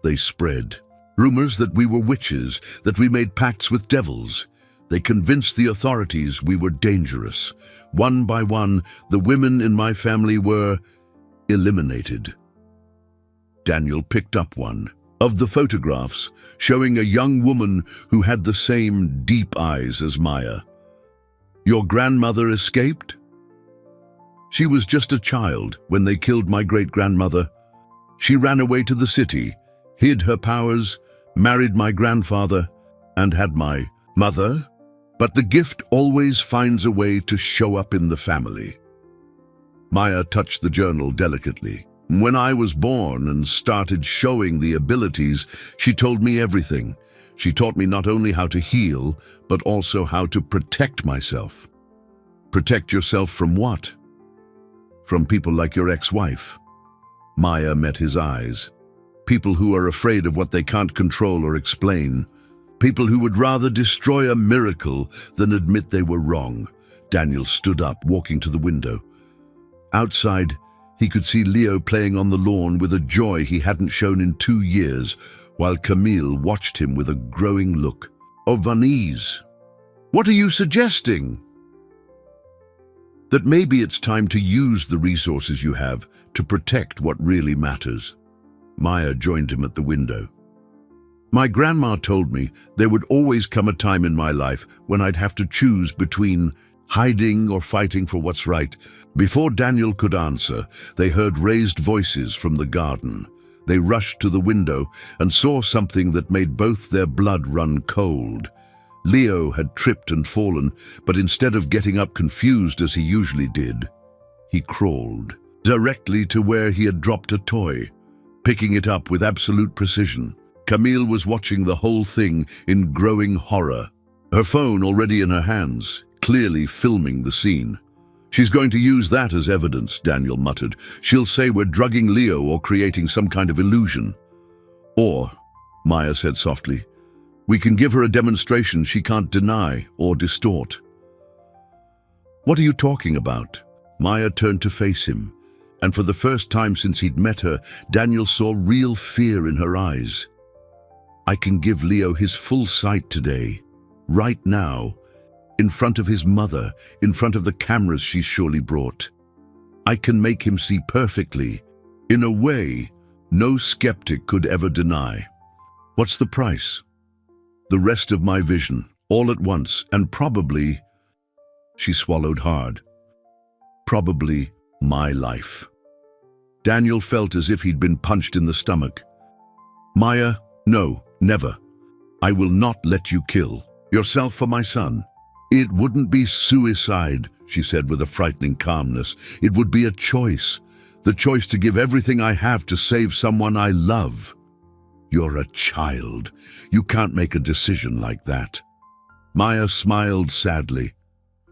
They spread. Rumors that we were witches, that we made pacts with devils. They convinced the authorities we were dangerous. One by one, the women in my family were eliminated. Daniel picked up one of the photographs, showing a young woman who had the same deep eyes as Maya. "Your grandmother escaped?" "She was just a child when they killed my great-grandmother. She ran away to the city, hid her powers, married my grandfather, and had my mother. But the gift always finds a way to show up in the family." Maya touched the journal delicately. "When I was born and started showing the abilities, she told me everything. She taught me not only how to heal, but also how to protect myself." "Protect yourself from what?" "From people like your ex-wife." Maya met his eyes. "People who are afraid of what they can't control or explain. People who would rather destroy a miracle than admit they were wrong." Daniel stood up, walking to the window. Outside, he could see Leo playing on the lawn with a joy he hadn't shown in 2 years, while Camille watched him with a growing look of unease. "What are you suggesting?" "That maybe it's time to use the resources you have to protect what really matters." Maya joined him at the window. "My grandma told me there would always come a time in my life when I'd have to choose between hiding or fighting for what's right." Before Daniel could answer, they heard raised voices from the garden. They rushed to the window and saw something that made both their blood run cold. Leo had tripped and fallen, but instead of getting up confused as he usually did, he crawled directly to where he had dropped a toy, picking it up with absolute precision. Camille was watching the whole thing in growing horror, her phone already in her hands, clearly filming the scene. "She's going to use that as evidence," Daniel muttered. "She'll say we're drugging Leo or creating some kind of illusion." "Or," Maya said softly, "we can give her a demonstration she can't deny or distort." "What are you talking about?" Maya turned to face him, and for the first time since he'd met her, Daniel saw real fear in her eyes. "I can give Leo his full sight today, right now, in front of his mother, in front of the cameras she's surely brought. I can make him see perfectly, in a way no skeptic could ever deny. What's the price?" "The rest of my vision, all at once, and probably," she swallowed hard, "probably my life." Daniel felt as if he'd been punched in the stomach. "Maya, no, never. I will not let you kill yourself for my son." "It wouldn't be suicide," she said with a frightening calmness. "It would be a choice. The choice to give everything I have to save someone I love." "You're a child. You can't make a decision like that." Maya smiled sadly.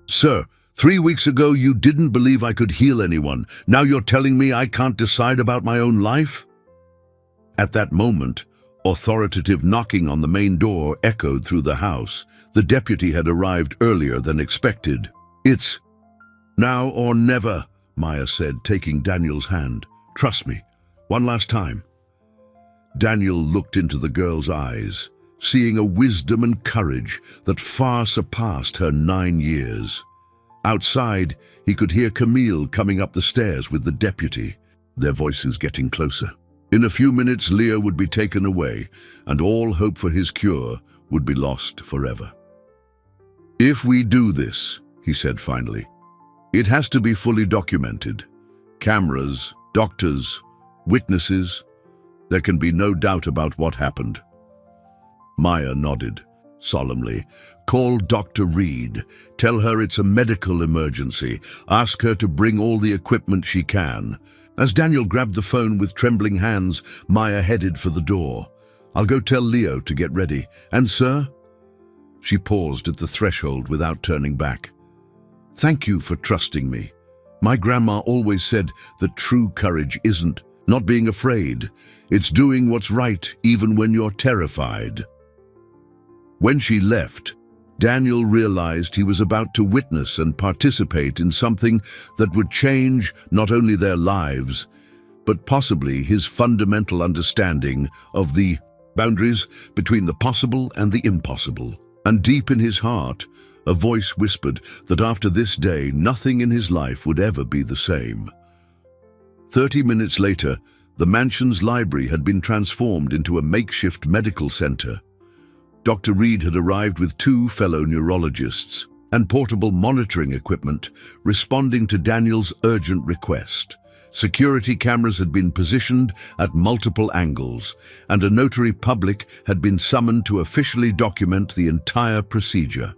"Sir, 3 weeks ago you didn't believe I could heal anyone. Now you're telling me I can't decide about my own life?" At that moment, authoritative knocking on the main door echoed through the house. The deputy had arrived earlier than expected. "It's now or never," Maya said, taking Daniel's hand. "Trust me, one last time." Daniel looked into the girl's eyes, seeing a wisdom and courage that far surpassed her 9 years. Outside, he could hear Camille coming up the stairs with the deputy, their voices getting closer. In a few minutes, Leo would be taken away, and all hope for his cure would be lost forever. "If we do this," he said finally, "it has to be fully documented. Cameras, doctors, witnesses. There can be no doubt about what happened." Maya nodded solemnly. "Call Dr. Reed. Tell her it's a medical emergency. Ask her to bring all the equipment she can." As Daniel grabbed the phone with trembling hands, Maya headed for the door. "I'll go tell Leo to get ready. And sir?" She paused at the threshold without turning back. "Thank you for trusting me. My grandma always said that true courage isn't not being afraid. It's doing what's right even when you're terrified." When she left, Daniel realized he was about to witness and participate in something that would change not only their lives, but possibly his fundamental understanding of the boundaries between the possible and the impossible. And deep in his heart, a voice whispered that after this day, nothing in his life would ever be the same. 30 minutes later, the mansion's library had been transformed into a makeshift medical center. Dr. Reed had arrived with 2 fellow neurologists and portable monitoring equipment, responding to Daniel's urgent request. Security cameras had been positioned at multiple angles, and a notary public had been summoned to officially document the entire procedure.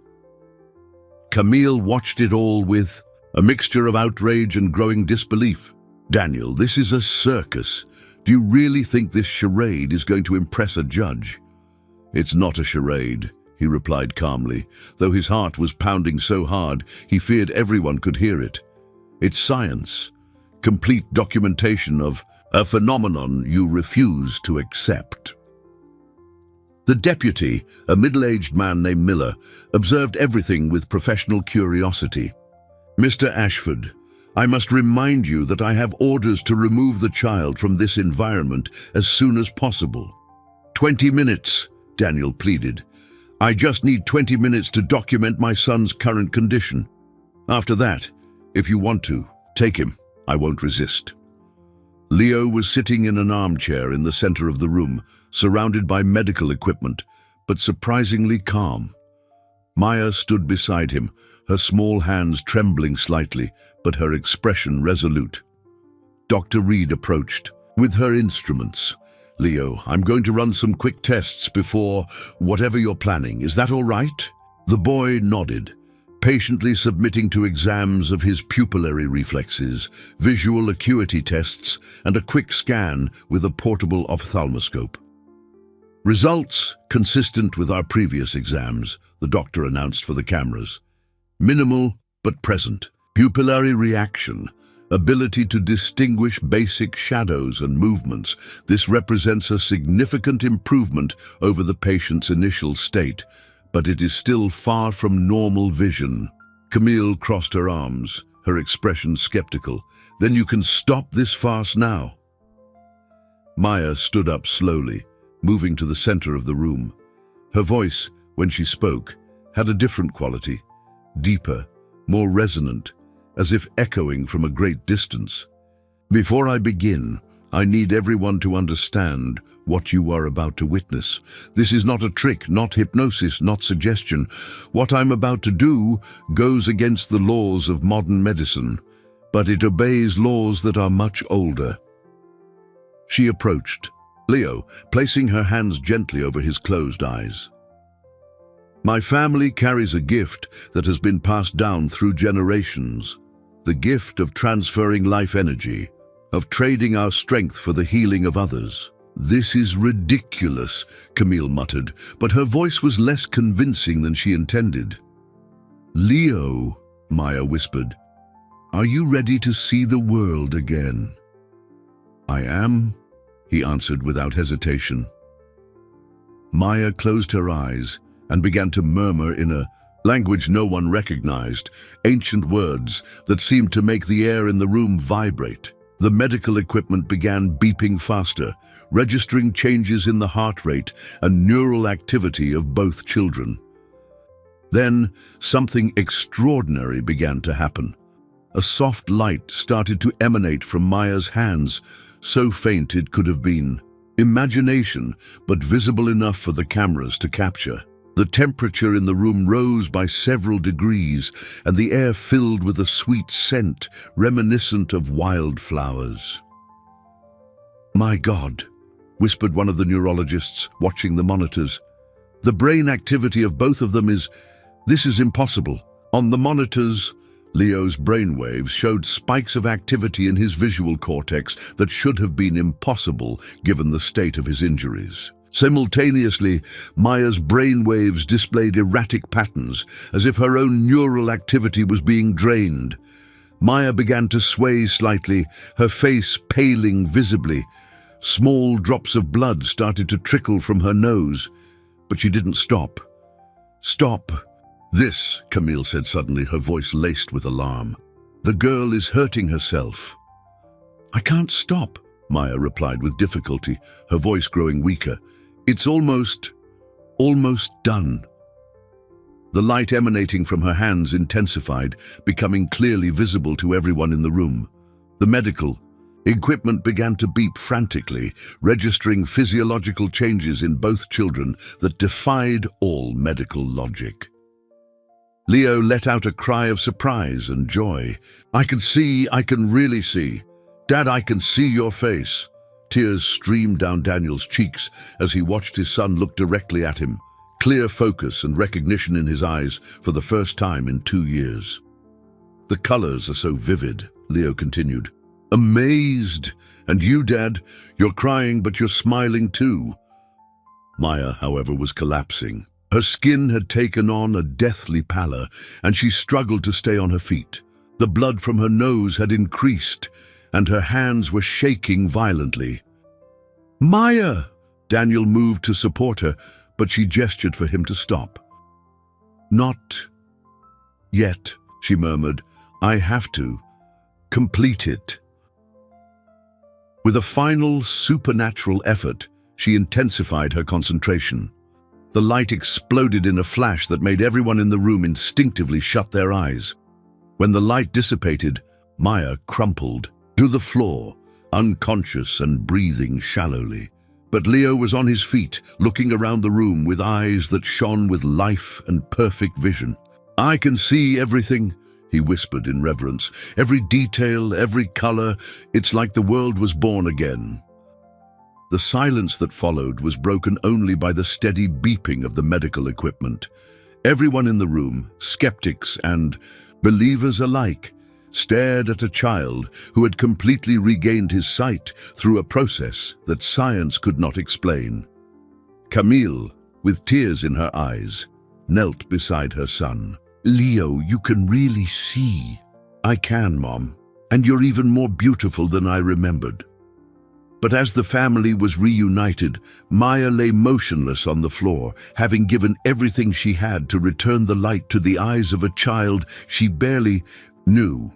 Camille watched it all with a mixture of outrage and growing disbelief. "Daniel, this is a circus. Do you really think this charade is going to impress a judge?" "It's not a charade," he replied calmly, though his heart was pounding so hard he feared everyone could hear it. "It's science, complete documentation of a phenomenon you refuse to accept." The deputy, a middle-aged man named Miller, observed everything with professional curiosity. "Mr. Ashford, I must remind you that I have orders to remove the child from this environment as soon as possible." 20 minutes, Daniel pleaded. "I just need 20 minutes to document my son's current condition. After that, if you want to, take him. I won't resist." Leo was sitting in an armchair in the center of the room, surrounded by medical equipment, but surprisingly calm. Maya stood beside him, her small hands trembling slightly, but her expression resolute. Dr. Reed approached with her instruments. "Leo, I'm going to run some quick tests before whatever you're planning. Is that all right?" The boy nodded, patiently submitting to exams of his pupillary reflexes, visual acuity tests, and a quick scan with a portable ophthalmoscope. "Results consistent with our previous exams," the doctor announced for the cameras. "Minimal but present. Pupillary reaction. Ability to distinguish basic shadows and movements. This represents a significant improvement over the patient's initial state, but it is still far from normal vision." Camille crossed her arms, her expression skeptical. "Then you can stop this farce now." Maya stood up slowly, moving to the center of the room. Her voice, when she spoke, had a different quality, deeper, more resonant, as if echoing from a great distance. "Before I begin, I need everyone to understand what you are about to witness. This is not a trick, not hypnosis, not suggestion. What I'm about to do goes against the laws of modern medicine, but it obeys laws that are much older. She approached, Leo placing her hands gently over his closed eyes. My family carries a gift that has been passed down through generations. The gift of transferring life energy, of trading our strength for the healing of others. This is ridiculous, Camille muttered, but her voice was less convincing than she intended. Leo, Maya whispered, are you ready to see the world again? I am, he answered without hesitation. Maya closed her eyes and began to murmur in a language no one recognized, ancient words that seemed to make the air in the room vibrate. The medical equipment began beeping faster, registering changes in the heart rate and neural activity of both children. Then, something extraordinary began to happen. A soft light started to emanate from Maya's hands, so faint it could have been imagination, but visible enough for the cameras to capture. The temperature in the room rose by several degrees, and the air filled with a sweet scent reminiscent of wildflowers. My God, whispered one of the neurologists watching the monitors. The brain activity of both of them this is impossible. On the monitors, Leo's brainwaves showed spikes of activity in his visual cortex that should have been impossible given the state of his injuries. Simultaneously, Maya's brainwaves displayed erratic patterns, as if her own neural activity was being drained. Maya began to sway slightly, her face paling visibly. Small drops of blood started to trickle from her nose, but she didn't stop. Stop! This, Camille said suddenly, her voice laced with alarm. The girl is hurting herself. I can't stop, Maya replied with difficulty, her voice growing weaker. It's almost done. The light emanating from her hands intensified, becoming clearly visible to everyone in the room. The medical equipment began to beep frantically, registering physiological changes in both children that defied all medical logic. Leo let out a cry of surprise and joy. I can really see. Dad, I can see your face. Tears streamed down Daniel's cheeks as he watched his son look directly at him, clear focus and recognition in his eyes for the first time in 2 years. The colors are so vivid, Leo continued. Amazed. And you, Dad, you're crying, but you're smiling too. Maya, however, was collapsing. Her skin had taken on a deathly pallor, and she struggled to stay on her feet. The blood from her nose had increased, and her hands were shaking violently. Maya! Daniel moved to support her, but she gestured for him to stop. Not yet, she murmured. I have to complete it. With a final supernatural effort, she intensified her concentration. The light exploded in a flash that made everyone in the room instinctively shut their eyes. When the light dissipated, Maya crumpled to the floor, unconscious and breathing shallowly. But Leo was on his feet, looking around the room with eyes that shone with life and perfect vision. I can see everything, he whispered in reverence. Every detail, every color, it's like the world was born again. The silence that followed was broken only by the steady beeping of the medical equipment. Everyone in the room, skeptics and believers alike, stared at a child who had completely regained his sight through a process that science could not explain. Camille, with tears in her eyes, knelt beside her son. Leo, you can really see. I can, Mom, and you're even more beautiful than I remembered. But as the family was reunited, Maya lay motionless on the floor, having given everything she had to return the light to the eyes of a child she barely knew.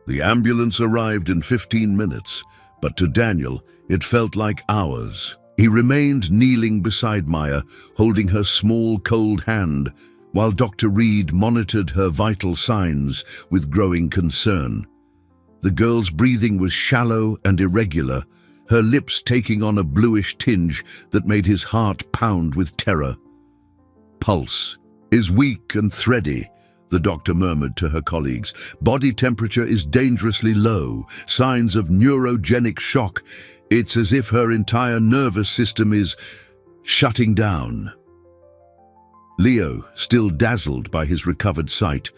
The ambulance arrived in 15 minutes, but to Daniel, it felt like hours. He remained kneeling beside Maya, holding her small, cold hand, while Dr. Reed monitored her vital signs with growing concern. The girl's breathing was shallow and irregular, her lips taking on a bluish tinge that made his heart pound with terror. Pulse is weak and thready, the doctor murmured to her colleagues. Body temperature is dangerously low, signs of neurogenic shock. It's as if her entire nervous system is shutting down. Leo, still dazzled by his recovered sight,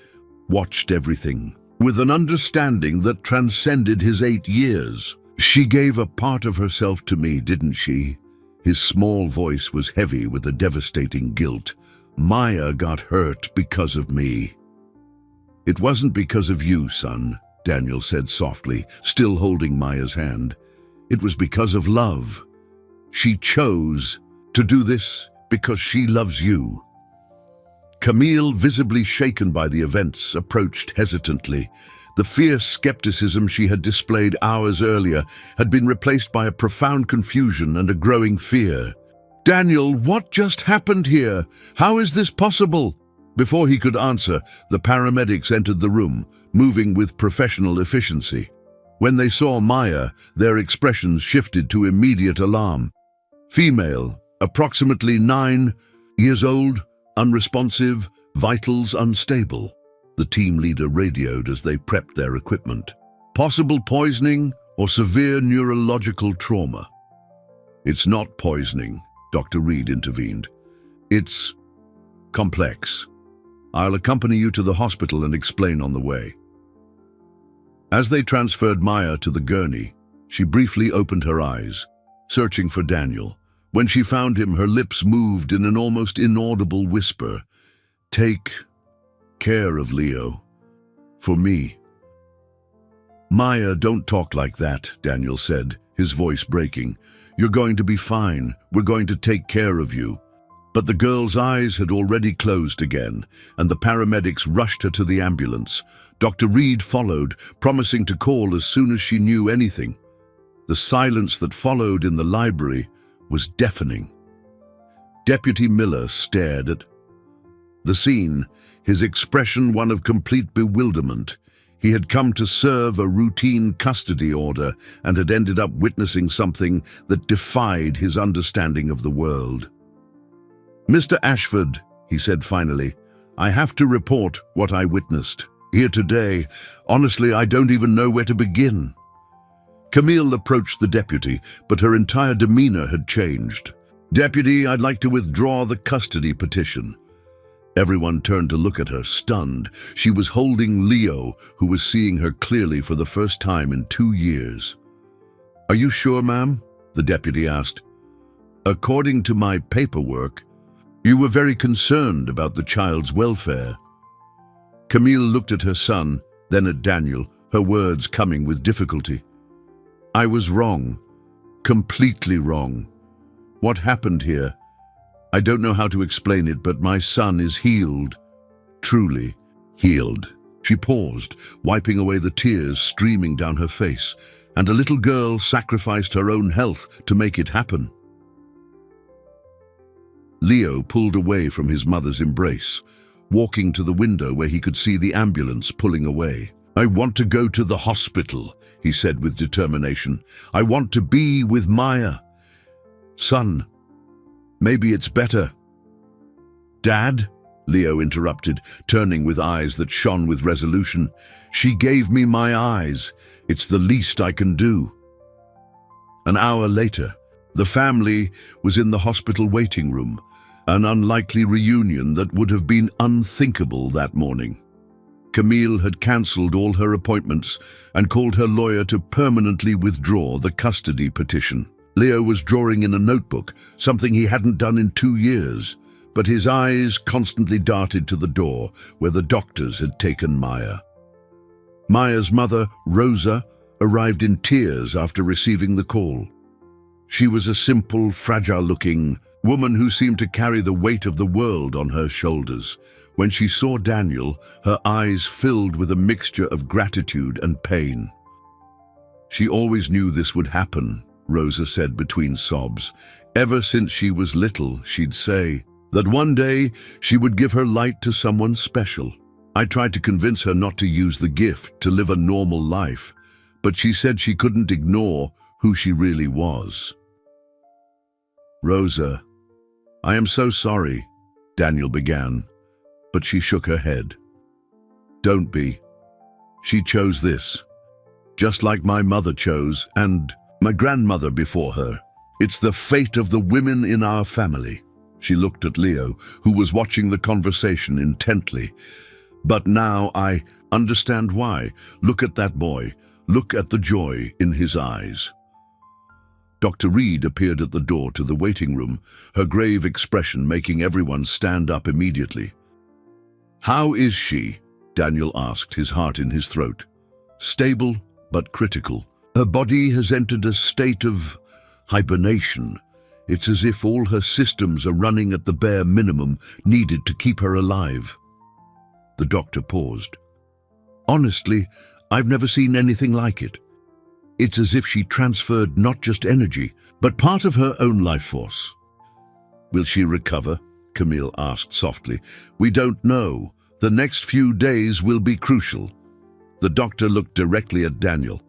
watched everything with an understanding that transcended his 8 years. "She gave a part of herself to me, didn't she?" His small voice was heavy with a devastating guilt. "Maya got hurt because of me." "It wasn't because of you, son," Daniel said softly, still holding Maya's hand. "It was because of love. She chose to do this because she loves you." Camille, visibly shaken by the events, approached hesitantly. The fierce skepticism she had displayed hours earlier had been replaced by a profound confusion and a growing fear. "Daniel, what just happened here? How is this possible?" Before he could answer, the paramedics entered the room, moving with professional efficiency. When they saw Maya, their expressions shifted to immediate alarm. Female, approximately 9 years old, unresponsive, vitals unstable. The team leader radioed as they prepped their equipment. "Possible poisoning or severe neurological trauma." "It's not poisoning," Dr. Reed intervened. "It's complex. I'll accompany you to the hospital and explain on the way." As they transferred Maya to the gurney, she briefly opened her eyes, searching for Daniel. When she found him, her lips moved in an almost inaudible whisper. "Take care of Leo. For me." "Maya, don't talk like that," Daniel said, his voice breaking. "You're going to be fine. We're going to take care of you." But the girl's eyes had already closed again, and the paramedics rushed her to the ambulance. Dr. Reed followed, promising to call as soon as she knew anything. The silence that followed in the library was deafening. Deputy Miller stared at the scene, his expression one of complete bewilderment. He had come to serve a routine custody order and had ended up witnessing something that defied his understanding of the world. "Mr. Ashford," he said finally, "I have to report what I witnessed here today. Honestly, I don't even know where to begin." Camille approached the deputy, but her entire demeanor had changed. "Deputy, I'd like to withdraw the custody petition." Everyone turned to look at her, stunned. She was holding Leo, who was seeing her clearly for the first time in 2 years. "Are you sure, ma'am?" the deputy asked. "According to my paperwork, you were very concerned about the child's welfare." Camille looked at her son, then at Daniel, her words coming with difficulty. "I was wrong, completely wrong. What happened here? I don't know how to explain it, but my son is healed. Truly healed." She paused, wiping away the tears streaming down her face, and a little girl sacrificed her own health to make it happen. Leo pulled away from his mother's embrace, walking to the window where he could see the ambulance pulling away. "I want to go to the hospital," he said with determination. "I want to be with Maya." "Son, maybe it's better." "Dad," Leo interrupted, turning with eyes that shone with resolution. "She gave me my eyes. It's the least I can do." An hour later, the family was in the hospital waiting room, an unlikely reunion that would have been unthinkable that morning. Camille had cancelled all her appointments and called her lawyer to permanently withdraw the custody petition. Leo was drawing in a notebook, something he hadn't done in 2 years, but his eyes constantly darted to the door where the doctors had taken Maya. Maya's mother, Rosa, arrived in tears after receiving the call. She was a simple, fragile-looking woman who seemed to carry the weight of the world on her shoulders. When she saw Daniel, her eyes filled with a mixture of gratitude and pain. "She always knew this would happen," Rosa said between sobs. "Ever since she was little, she'd say that one day she would give her light to someone special. I tried to convince her not to use the gift, to live a normal life, but she said she couldn't ignore who she really was." "Rosa, I am so sorry," Daniel began, but she shook her head. "Don't be. She chose this, just like my mother chose, and My grandmother before her. It's the fate of the women in our family." She looked at Leo, who was watching the conversation intently. "But now I understand why. Look at that boy. Look at the joy in his eyes." Dr. Reed appeared at the door to the waiting room, her grave expression making everyone stand up immediately. "How is she?" Daniel asked, his heart in his throat. "Stable, but critical. Her body has entered a state of hibernation. It's as if all her systems are running at the bare minimum needed to keep her alive." The doctor paused. "Honestly, I've never seen anything like it. It's as if she transferred not just energy, but part of her own life force." "Will she recover?" Camille asked softly. "We don't know. The next few days will be crucial." The doctor looked directly at Daniel.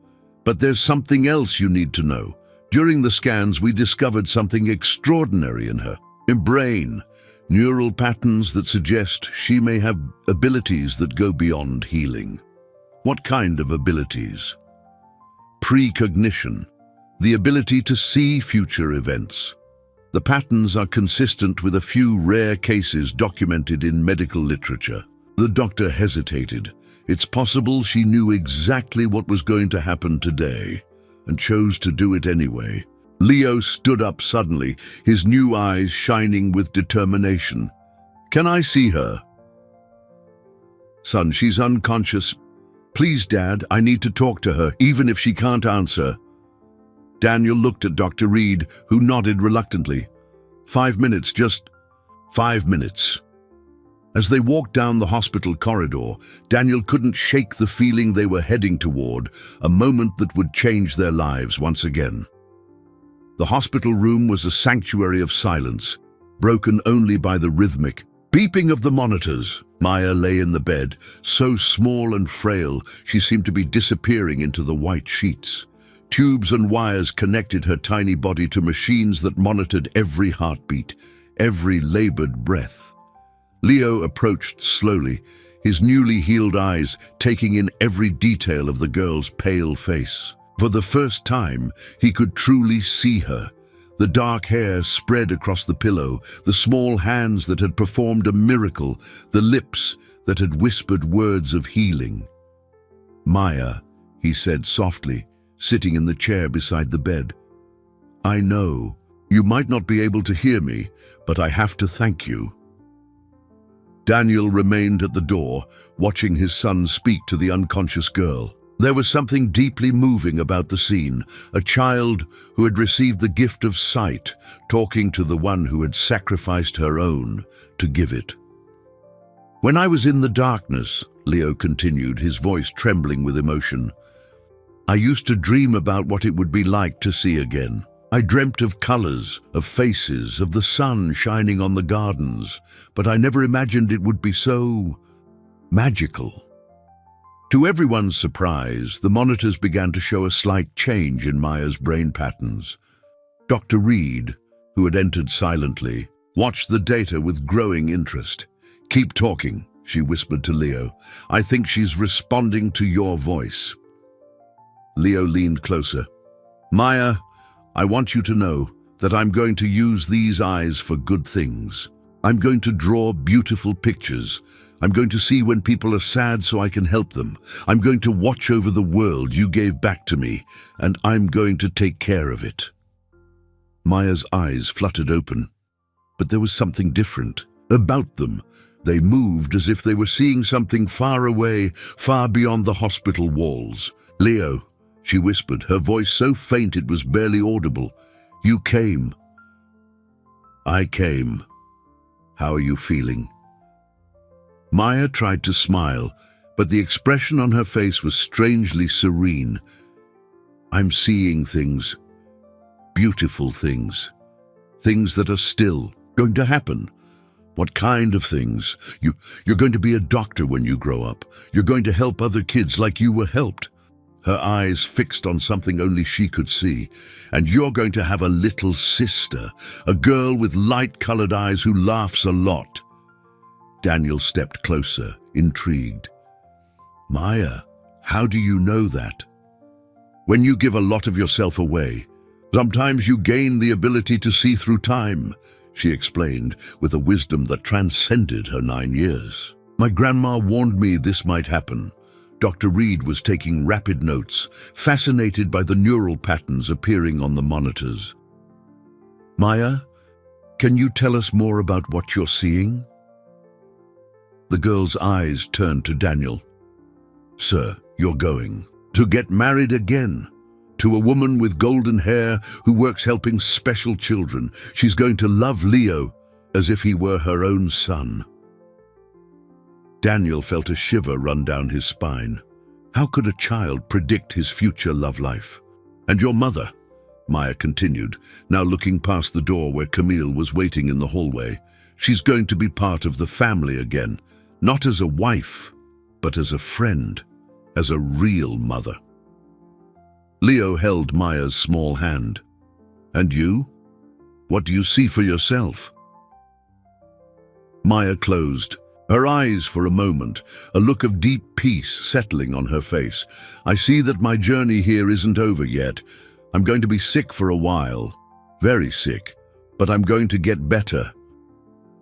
"But there's something else you need to know. During the scans, we discovered something extraordinary in her. In brain, neural patterns that suggest she may have abilities that go beyond healing." "What kind of abilities?" "Precognition, the ability to see future events. The patterns are consistent with a few rare cases documented in medical literature." The doctor hesitated. "It's possible she knew exactly what was going to happen today and chose to do it anyway." Leo stood up suddenly, his new eyes shining with determination. "Can I see her?" "Son, she's unconscious. Please, Dad, I need to talk to her, even if she can't answer." Daniel looked at Dr. Reed, who nodded reluctantly. 5 minutes, just 5 minutes." As they walked down the hospital corridor, Daniel couldn't shake the feeling they were heading toward, a moment that would change their lives once again. The hospital room was a sanctuary of silence, broken only by the rhythmic beeping of the monitors. Maya lay in the bed, so small and frail she seemed to be disappearing into the white sheets. Tubes and wires connected her tiny body to machines that monitored every heartbeat, every labored breath. Leo approached slowly, his newly healed eyes taking in every detail of the girl's pale face. For the first time, he could truly see her. The dark hair spread across the pillow, the small hands that had performed a miracle, the lips that had whispered words of healing. "Maya," he said softly, sitting in the chair beside the bed. "I know. You might not be able to hear me, but I have to thank you." Daniel remained at the door, watching his son speak to the unconscious girl. There was something deeply moving about the scene, a child who had received the gift of sight, talking to the one who had sacrificed her own to give it. "When I was in the darkness," Leo continued, his voice trembling with emotion, "I used to dream about what it would be like to see again. I dreamt of colors, of faces, of the sun shining on the gardens, but I never imagined it would be so magical." To everyone's surprise, the monitors began to show a slight change in Maya's brain patterns. Dr. Reed, who had entered silently, watched the data with growing interest. "Keep talking," she whispered to Leo. "I think she's responding to your voice." Leo leaned closer. "Maya, I want you to know that I'm going to use these eyes for good things. I'm going to draw beautiful pictures. I'm going to see when people are sad so I can help them. I'm going to watch over the world you gave back to me, and I'm going to take care of it." Maya's eyes fluttered open, but there was something different about them. They moved as if they were seeing something far away, far beyond the hospital walls. "Leo," she whispered, her voice so faint it was barely audible. "You came." "I came. How are you feeling?" Maya tried to smile, but the expression on her face was strangely serene. "I'm seeing things, beautiful things, things that are still going to happen." "What kind of things?" You're going to be a doctor when you grow up. You're going to help other kids like you were helped." Her eyes fixed on something only she could see. "And you're going to have a little sister, a girl with light-colored eyes who laughs a lot." Daniel stepped closer, intrigued. "Maya, how do you know that?" When you give a lot of yourself away, sometimes you gain the ability to see through time, she explained with a wisdom that transcended her 9 years. My grandma warned me this might happen. Dr. Reed was taking rapid notes, fascinated by the neural patterns appearing on the monitors. Maya, can you tell us more about what you're seeing? The girl's eyes turned to Daniel. Sir, you're going to get married again. To a woman with golden hair who works helping special children. She's going to love Leo as if he were her own son. Daniel felt a shiver run down his spine. How could a child predict his future love life? And your mother, Maya continued, now looking past the door where Camille was waiting in the hallway. She's going to be part of the family again, not as a wife, but as a friend, as a real mother. Leo held Maya's small hand. And you? What do you see for yourself? Maya closed, her eyes for a moment, a look of deep peace settling on her face. I see that my journey here isn't over yet. I'm going to be sick for a while, very sick, but I'm going to get better.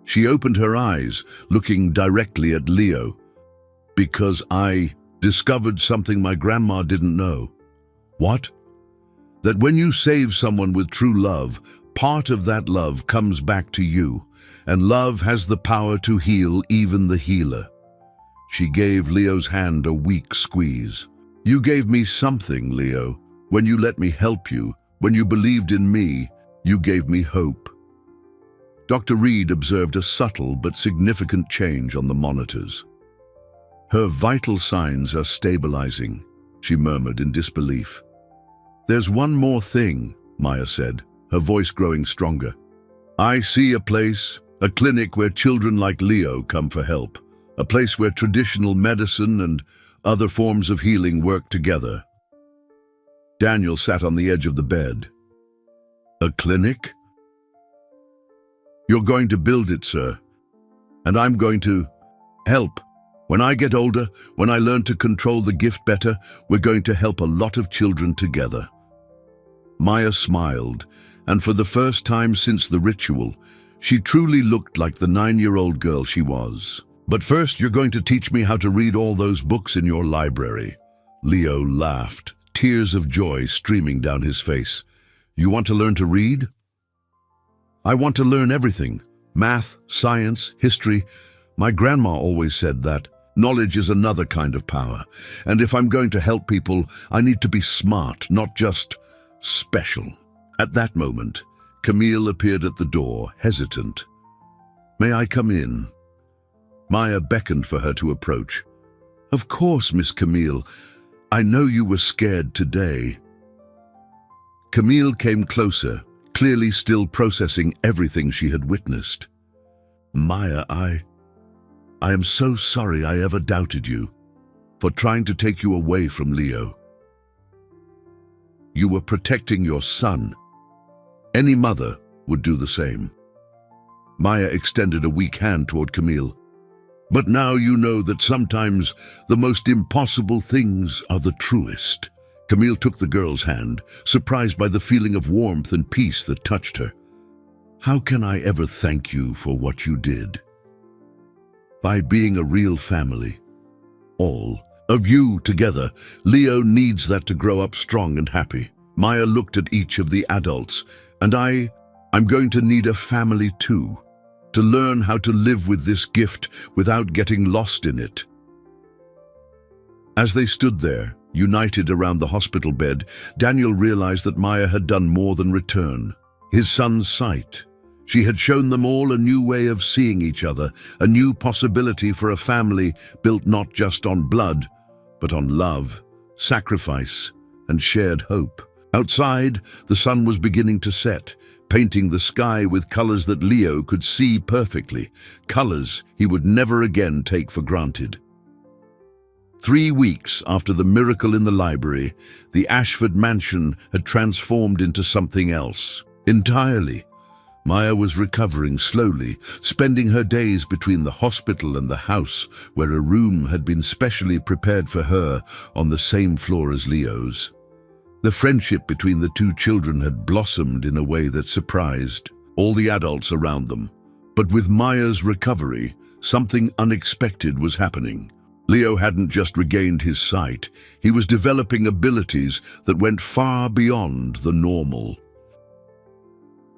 She opened her eyes, looking directly at Leo. Because I discovered something my grandma didn't know. What? That when you save someone with true love, part of that love comes back to you, and love has the power to heal even the healer. She gave Leo's hand a weak squeeze. You gave me something, Leo. When you let me help you, when you believed in me, you gave me hope. Dr. Reed observed a subtle but significant change on the monitors. Her vital signs are stabilizing, she murmured in disbelief. There's one more thing, Maya said, her voice growing stronger. I see a place, a clinic where children like Leo come for help, a place where traditional medicine and other forms of healing work together. Daniel sat on the edge of the bed. A clinic? You're going to build it, sir, and I'm going to help. When I get older, when I learn to control the gift better, we're going to help a lot of children together. Maya smiled, and for the first time since the ritual, she truly looked like the 9-year-old girl she was. But first, you're going to teach me how to read all those books in your library. Leo laughed, tears of joy streaming down his face. You want to learn to read? I want to learn everything. Math, science, history. My grandma always said that. Knowledge is another kind of power. And if I'm going to help people, I need to be smart, not just special. At that moment, Camille appeared at the door, hesitant. May I come in? Maya beckoned for her to approach. Of course, Miss Camille. I know you were scared today. Camille came closer, clearly still processing everything she had witnessed. Maya, I am so sorry I ever doubted you, for trying to take you away from Leo. You were protecting your son. Any mother would do the same. Maya extended a weak hand toward Camille. But now you know that sometimes the most impossible things are the truest. Camille took the girl's hand, surprised by the feeling of warmth and peace that touched her. How can I ever thank you for what you did? By being a real family. All of you together. Leo needs that to grow up strong and happy. Maya looked at each of the adults. And I'm going to need a family too, to learn how to live with this gift without getting lost in it. As they stood there, united around the hospital bed, Daniel realized that Maya had done more than return. His son's sight. She had shown them all a new way of seeing each other, a new possibility for a family built not just on blood, but on love, sacrifice, and shared hope. Outside, the sun was beginning to set, painting the sky with colors that Leo could see perfectly, colors he would never again take for granted. 3 weeks after the miracle in the library, the Ashford mansion had transformed into something else, entirely. Maya was recovering slowly, spending her days between the hospital and the house, where a room had been specially prepared for her on the same floor as Leo's. The friendship between the two children had blossomed in a way that surprised all the adults around them. But with Maya's recovery, something unexpected was happening. Leo hadn't just regained his sight, he was developing abilities that went far beyond the normal.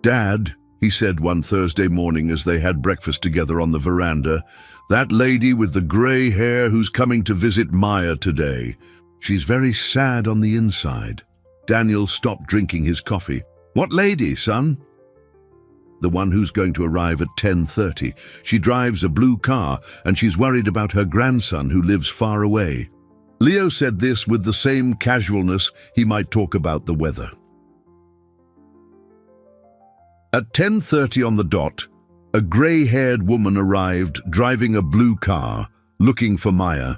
"Dad," he said one Thursday morning as they had breakfast together on the veranda, "that lady with the grey hair who's coming to visit Maya today. She's very sad on the inside." Daniel stopped drinking his coffee. "What lady, son?" "The one who's going to arrive at 10:30. She drives a blue car, and she's worried about her grandson who lives far away." Leo said this with the same casualness he might talk about the weather. At 10:30 on the dot, a grey-haired woman arrived driving a blue car, looking for Maya.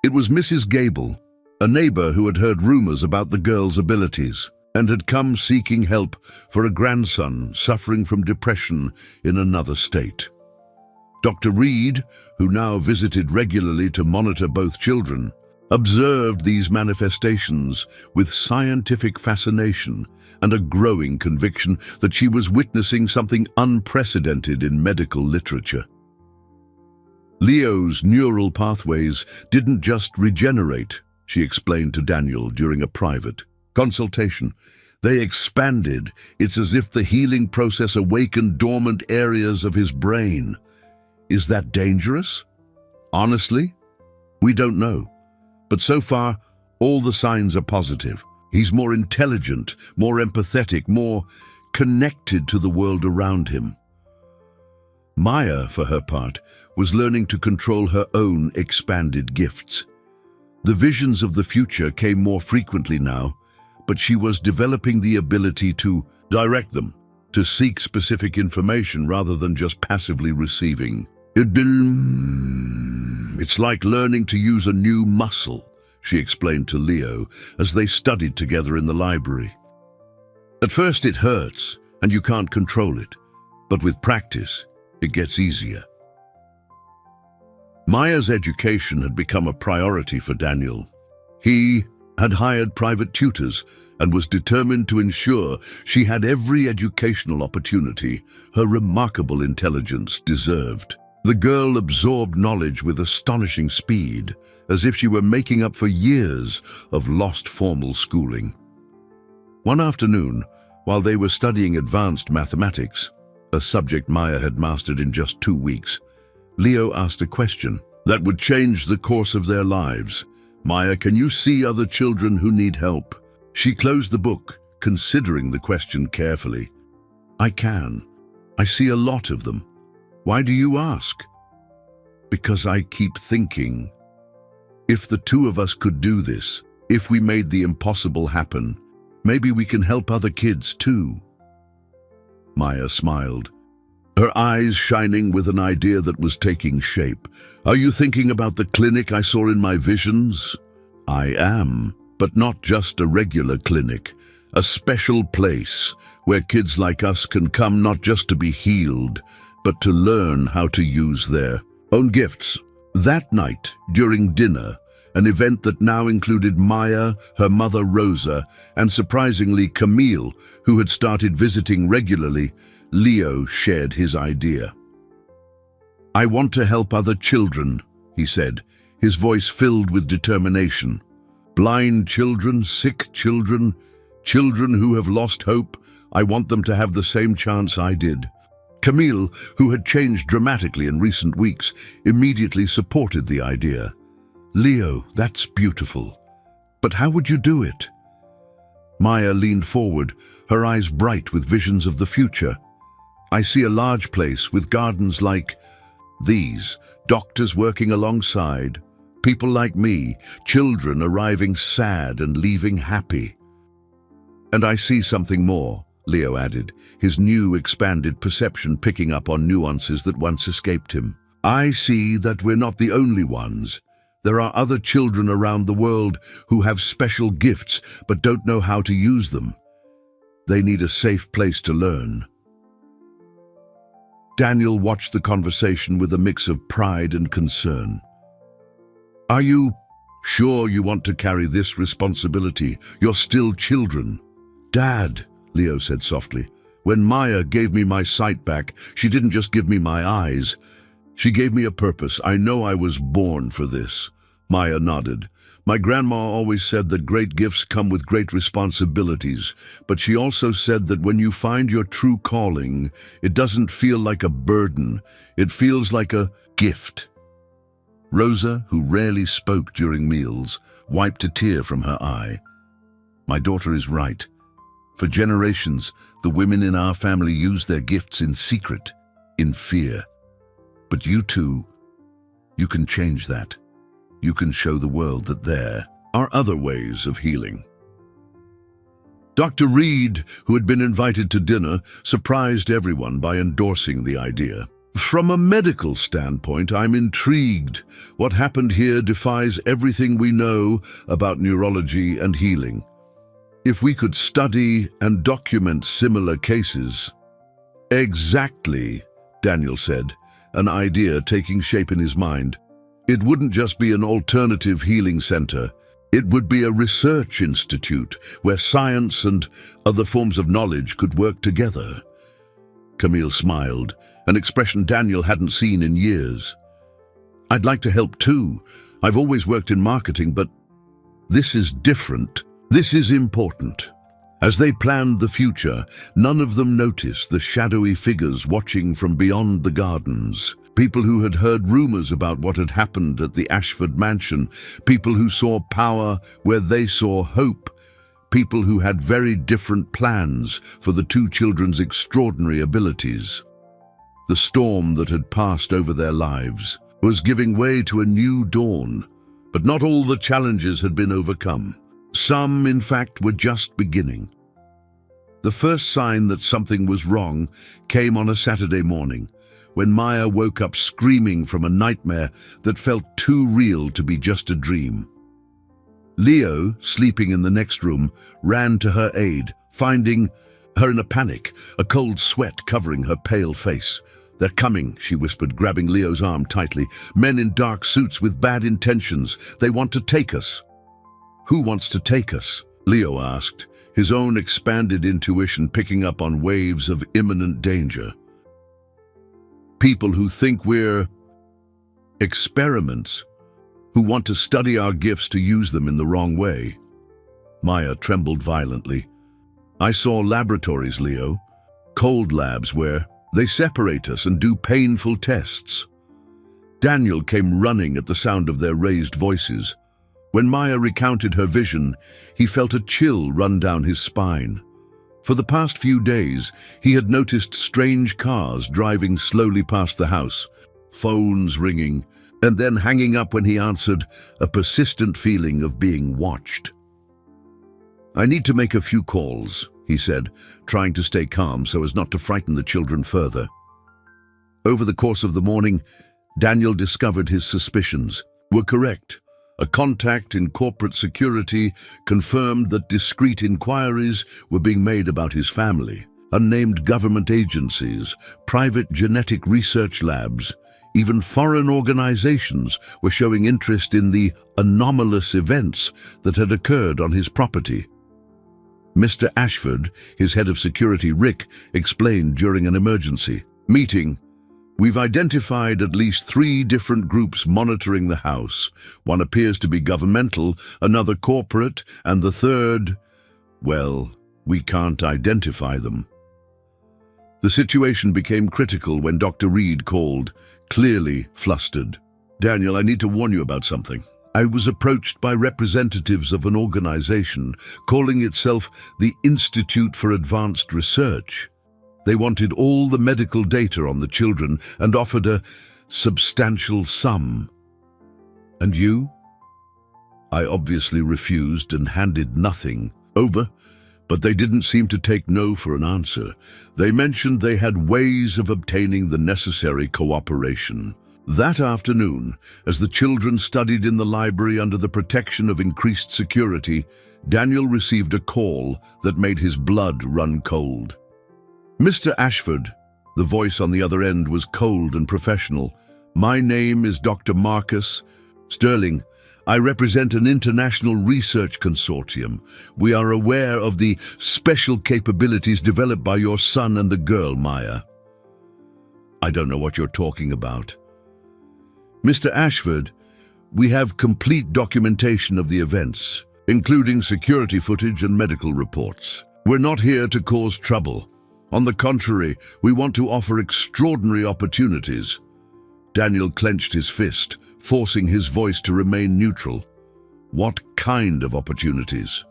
It was Mrs. Gable, a neighbor who had heard rumors about the girl's abilities and had come seeking help for a grandson suffering from depression in another state. Dr. Reed, who now visited regularly to monitor both children, observed these manifestations with scientific fascination and a growing conviction that she was witnessing something unprecedented in medical literature. Leo's neural pathways didn't just regenerate, she explained to Daniel during a private consultation. They expanded. It's as if the healing process awakened dormant areas of his brain. Is that dangerous? Honestly, we don't know. But so far, all the signs are positive. He's more intelligent, more empathetic, more connected to the world around him. Maya, for her part, was learning to control her own expanded gifts. The visions of the future came more frequently now, but she was developing the ability to direct them, to seek specific information rather than just passively receiving. It's like learning to use a new muscle, she explained to Leo as they studied together in the library. At first it hurts, and you can't control it, but with practice, it gets easier. Maya's education had become a priority for Daniel. He had hired private tutors and was determined to ensure she had every educational opportunity her remarkable intelligence deserved. The girl absorbed knowledge with astonishing speed, as if she were making up for years of lost formal schooling. One afternoon, while they were studying advanced mathematics, a subject Maya had mastered in just 2 weeks, Leo asked a question that would change the course of their lives. "Maya, can you see other children who need help?" She closed the book, considering the question carefully. "I can. I see a lot of them. Why do you ask?" "Because I keep thinking, if the two of us could do this, if we made the impossible happen, maybe we can help other kids too." Maya smiled, her eyes shining with an idea that was taking shape. "Are you thinking about the clinic I saw in my visions?" "I am, but not just a regular clinic, a special place where kids like us can come not just to be healed, but to learn how to use their own gifts." That night, during dinner, an event that now included Maya, her mother Rosa, and surprisingly Camille, who had started visiting regularly, Leo shared his idea. "I want to help other children," he said, his voice filled with determination. "Blind children, sick children, children who have lost hope. I want them to have the same chance I did." Camille, who had changed dramatically in recent weeks, immediately supported the idea. "Leo, that's beautiful. But how would you do it?" Maya leaned forward, her eyes bright with visions of the future. "I see a large place with gardens like these, doctors working alongside, people like me, children arriving sad and leaving happy. And I see something more," Leo added, his new expanded perception picking up on nuances that once escaped him. "I see that we're not the only ones. There are other children around the world who have special gifts but don't know how to use them. They need a safe place to learn." Daniel watched the conversation with a mix of pride and concern. "Are you Sure, you want to carry this responsibility. You're still children. Dad, Leo said softly, when Maya gave me my sight back, she didn't just give me my eyes. She gave me a purpose. I know I was born for this. Maya nodded. My grandma always said that great gifts come with great responsibilities, but she also said that when you find your true calling, it doesn't feel like a burden. It feels like a gift. Rosa, who rarely spoke during meals, wiped a tear from her eye. My daughter is right. For generations, the women in our family used their gifts in secret, in fear. But you two, you can change that. You can show the world that there are other ways of healing. Dr. Reed, who had been invited to dinner, surprised everyone by endorsing the idea. From a medical standpoint, I'm intrigued. What happened here defies everything we know about neurology and healing. If we could study and document similar cases. Exactly, Daniel said, an idea taking shape in his mind. It wouldn't just be an alternative healing center. It would be a research institute where science and other forms of knowledge could work together. Camille smiled, an expression Daniel hadn't seen in years. I'd like to help too. I've always worked in marketing, but this is different. This is important. As they planned the future, none of them noticed the shadowy figures watching from beyond the gardens. People who had heard rumors about what had happened at the Ashford mansion. People who saw power where they saw hope. People who had very different plans for the two children's extraordinary abilities. The storm that had passed over their lives was giving way to a new dawn, but not all the challenges had been overcome. Some, in fact, were just beginning. The first sign that something was wrong came on a Saturday morning, when Maya woke up screaming from a nightmare that felt too real to be just a dream. Leo, sleeping in the next room, ran to her aid, finding her in a panic, a cold sweat covering her pale face. "They're coming," she whispered, grabbing Leo's arm tightly. "Men in dark suits with bad intentions. They want to take us." "Who wants to take us?" Leo asked, his own expanded intuition picking up on waves of imminent danger. "People who think we're experiments, who want to study our gifts to use them in the wrong way." Maya trembled violently. "I saw laboratories, Leo, cold labs where they separate us and do painful tests." Daniel came running at the sound of their raised voices. When Maya recounted her vision, he felt a chill run down his spine. For the past few days, he had noticed strange cars driving slowly past the house, phones ringing, and then hanging up when he answered, a persistent feeling of being watched. "I need to make a few calls," he said, trying to stay calm so as not to frighten the children further. Over the course of the morning, Daniel discovered his suspicions were correct. A contact in corporate security confirmed that discreet inquiries were being made about his family. Unnamed government agencies, private genetic research labs, even foreign organizations were showing interest in the anomalous events that had occurred on his property. Mr. Ashford, his head of security Rick, explained during an emergency meeting, "We've identified at least 3 different groups monitoring the house. One appears to be governmental, another corporate, and the third, well, we can't identify them." The situation became critical when Dr. Reed called, clearly flustered. "Daniel, I need to warn you about something. I was approached by representatives of an organization calling itself the Institute for Advanced Research. They wanted all the medical data on the children and offered a substantial sum. And you?" I obviously refused and handed nothing over, but they didn't seem to take no for an answer. They mentioned they had ways of obtaining the necessary cooperation. That afternoon, as the children studied in the library under the protection of increased security, Daniel received a call that made his blood run cold. "Mr. Ashford," the voice on the other end was cold and professional. "My name is Dr. Marcus Sterling. I represent an international research consortium. We are aware of the special capabilities developed by your son and the girl, Maya. I don't know what you're talking about. Mr. Ashford, we have complete documentation of the events, including security footage and medical reports. We're not here to cause trouble. On the contrary, we want to offer extraordinary opportunities. Daniel clenched his fist, forcing his voice to remain neutral. What kind of opportunities?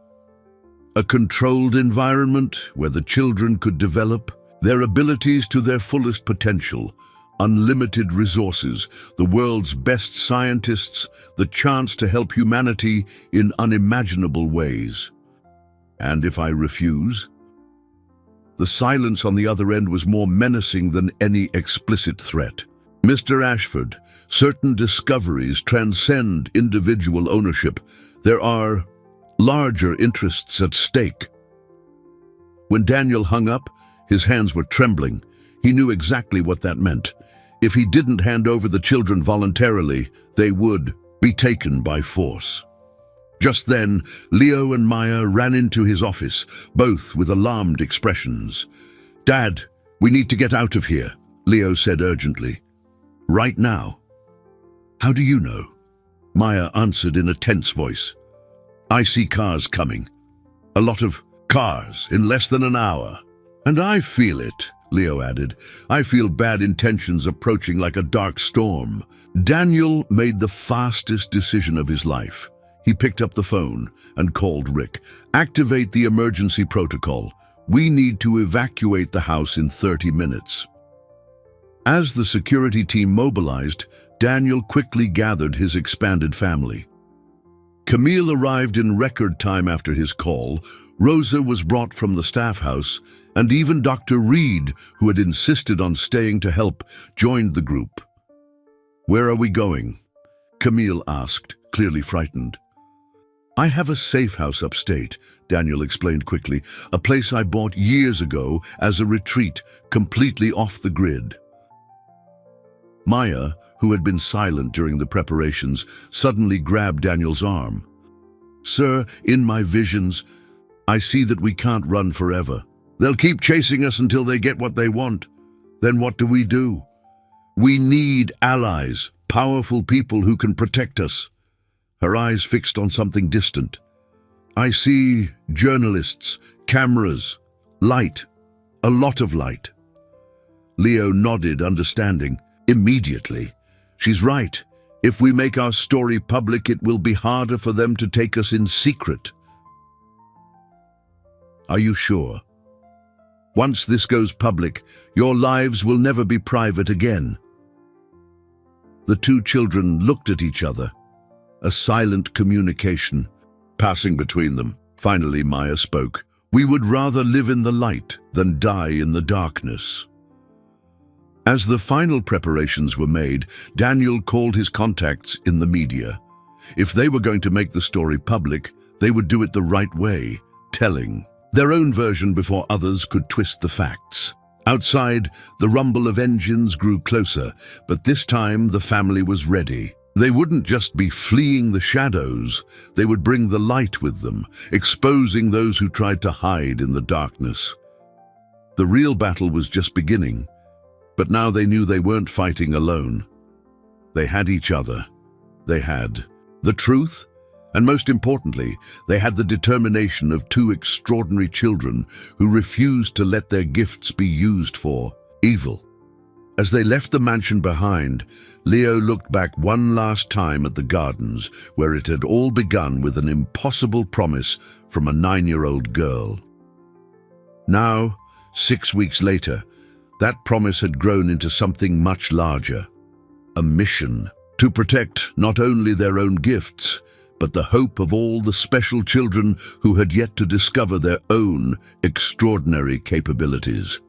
A controlled environment where the children could develop their abilities to their fullest potential, unlimited resources, the world's best scientists, the chance to help humanity in unimaginable ways. And if I refuse? The silence on the other end was more menacing than any explicit threat. Mr. Ashford, certain discoveries transcend individual ownership. There are larger interests at stake. When Daniel hung up, his hands were trembling. He knew exactly what that meant. If he didn't hand over the children voluntarily, they would be taken by force. Just then, Leo and Maya ran into his office, both with alarmed expressions. "Dad, we need to get out of here," Leo said urgently. "Right now." "How do you know?" Maya answered in a tense voice. "I see cars coming. A lot of cars in less than an hour. And I feel it," Leo added. "I feel bad intentions approaching like a dark storm." Daniel made the fastest decision of his life. He picked up the phone and called Rick. "Activate the emergency protocol. We need to evacuate the house in 30 minutes. As the security team mobilized, Daniel quickly gathered his expanded family. Camille arrived in record time after his call. Rosa was brought from the staff house, and even Dr. Reed, who had insisted on staying to help, joined the group. "Where are we going?" Camille asked, clearly frightened. "I have a safe house upstate," Daniel explained quickly, "a place I bought years ago as a retreat, completely off the grid." Maya, who had been silent during the preparations, suddenly grabbed Daniel's arm. "Sir, in my visions, I see that we can't run forever. They'll keep chasing us until they get what they want. Then what do? We need allies, powerful people who can protect us." Her eyes fixed on something distant. "I see journalists, cameras, light, a lot of light." Leo nodded, understanding. "Immediately. She's right. If we make our story public, it will be harder for them to take us in secret." "Are you sure?" "Once this goes public, your lives will never be private again." The two children looked at each other, a silent communication passing between them. Finally, Maya spoke. "We would rather live in the light than die in the darkness." As the final preparations were made, Daniel called his contacts in the media. If they were going to make the story public, they would do it the right way, telling their own version before others could twist the facts. Outside, the rumble of engines grew closer, but this time the family was ready. They wouldn't just be fleeing the shadows, they would bring the light with them, exposing those who tried to hide in the darkness. The real battle was just beginning, but now they knew they weren't fighting alone. They had each other. They had the truth, and most importantly, they had the determination of two extraordinary children who refused to let their gifts be used for evil. As they left the mansion behind, Leo looked back one last time at the gardens, where it had all begun with an impossible promise from a 9-year-old girl. Now, 6 weeks later, that promise had grown into something much larger. A mission to protect not only their own gifts, but the hope of all the special children who had yet to discover their own extraordinary capabilities.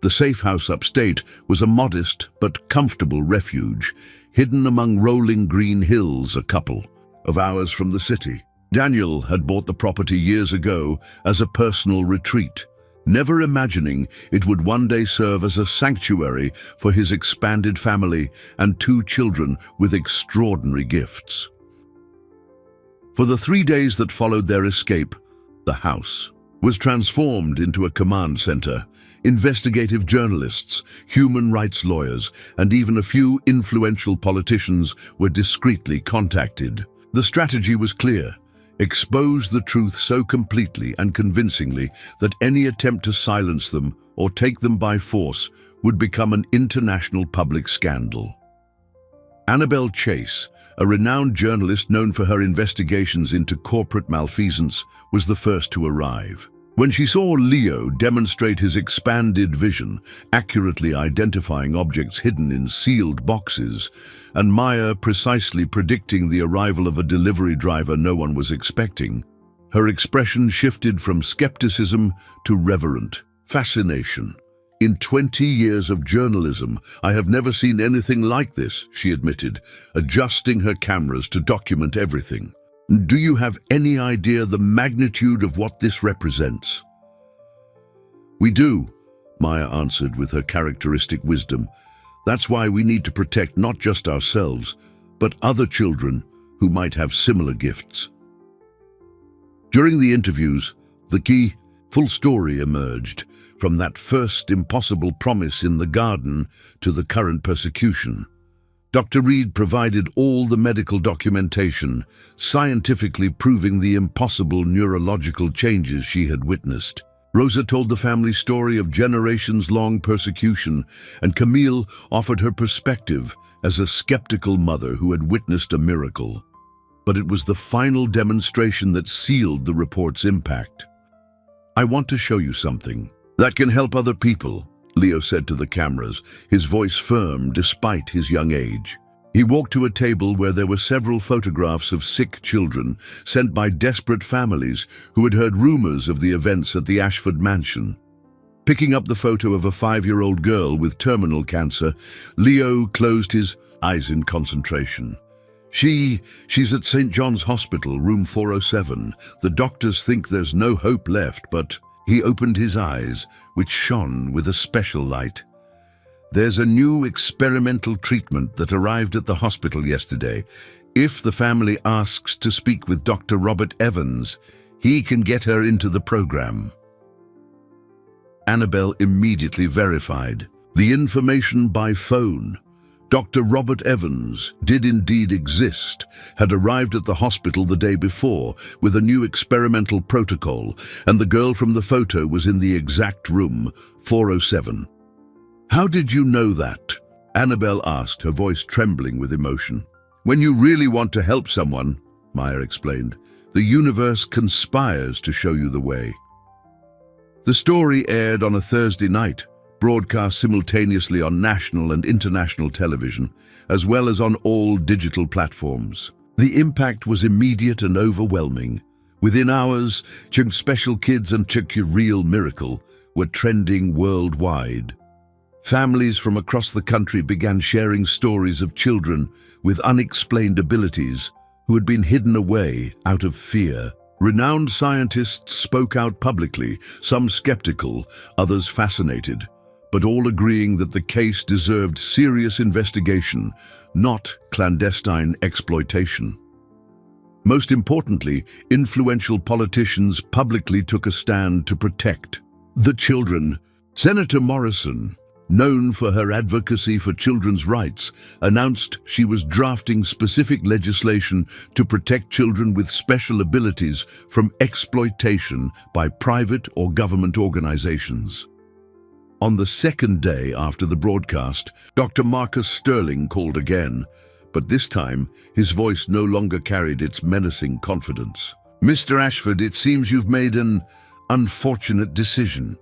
The safe house upstate was a modest but comfortable refuge, hidden among rolling green hills a couple of hours from the city. Daniel had bought the property years ago as a personal retreat, never imagining it would one day serve as a sanctuary for his expanded family and two children with extraordinary gifts. For the 3 days that followed their escape, the house was transformed into a command center. Investigative journalists, human rights lawyers, and even a few influential politicians were discreetly contacted. The strategy was clear: expose the truth so completely and convincingly that any attempt to silence them or take them by force would become an international public scandal. Annabelle Chase, a renowned journalist known for her investigations into corporate malfeasance, was the first to arrive. When she saw Leo demonstrate his expanded vision, accurately identifying objects hidden in sealed boxes, and Maya precisely predicting the arrival of a delivery driver no one was expecting, her expression shifted from skepticism to reverent fascination. "In 20 years of journalism, I have never seen anything like this," she admitted, adjusting her cameras to document everything. "Do you have any idea the magnitude of what this represents?" "We do," Maya answered with her characteristic wisdom. "That's why we need to protect not just ourselves, but other children who might have similar gifts." During the interviews, the key, full story emerged, from that first impossible promise in the garden to the current persecution. Dr. Reed provided all the medical documentation, scientifically proving the impossible neurological changes she had witnessed. Rosa told the family story of generations-long persecution, and Camille offered her perspective as a skeptical mother who had witnessed a miracle. But it was the final demonstration that sealed the report's impact. "I want to show you something that can help other people," Leo said to the cameras, his voice firm despite his young age. He walked to a table where there were several photographs of sick children sent by desperate families who had heard rumors of the events at the Ashford mansion. Picking up the photo of a 5-year-old girl with terminal cancer, Leo closed his eyes in concentration. She's at St. John's Hospital, room 407. The doctors think there's no hope left, but..." He opened his eyes, which shone with a special light. "There's a new experimental treatment that arrived at the hospital yesterday. If the family asks to speak with Dr. Robert Evans, he can get her into the program." Annabelle immediately verified the information by phone. Dr. Robert Evans did indeed exist, had arrived at the hospital the day before with a new experimental protocol, and the girl from the photo was in the exact room, 407. "How did you know that?" Annabelle asked, her voice trembling with emotion. "When you really want to help someone," Maya explained, "the universe conspires to show you the way." The story aired on a Thursday night, broadcast simultaneously on national and international television, as well as on all digital platforms. The impact was immediate and overwhelming. Within hours, Chunk Special Kids and Chunk Real Miracle were trending worldwide. Families from across the country began sharing stories of children with unexplained abilities who had been hidden away out of fear. Renowned scientists spoke out publicly, some skeptical, others fascinated, but all agreeing that the case deserved serious investigation, not clandestine exploitation. Most importantly, influential politicians publicly took a stand to protect the children. Senator Morrison, known for her advocacy for children's rights, announced she was drafting specific legislation to protect children with special abilities from exploitation by private or government organizations. On the second day after the broadcast, Dr. Marcus Sterling called again, but this time his voice no longer carried its menacing confidence. "Mr. Ashford, it seems you've made an unfortunate decision."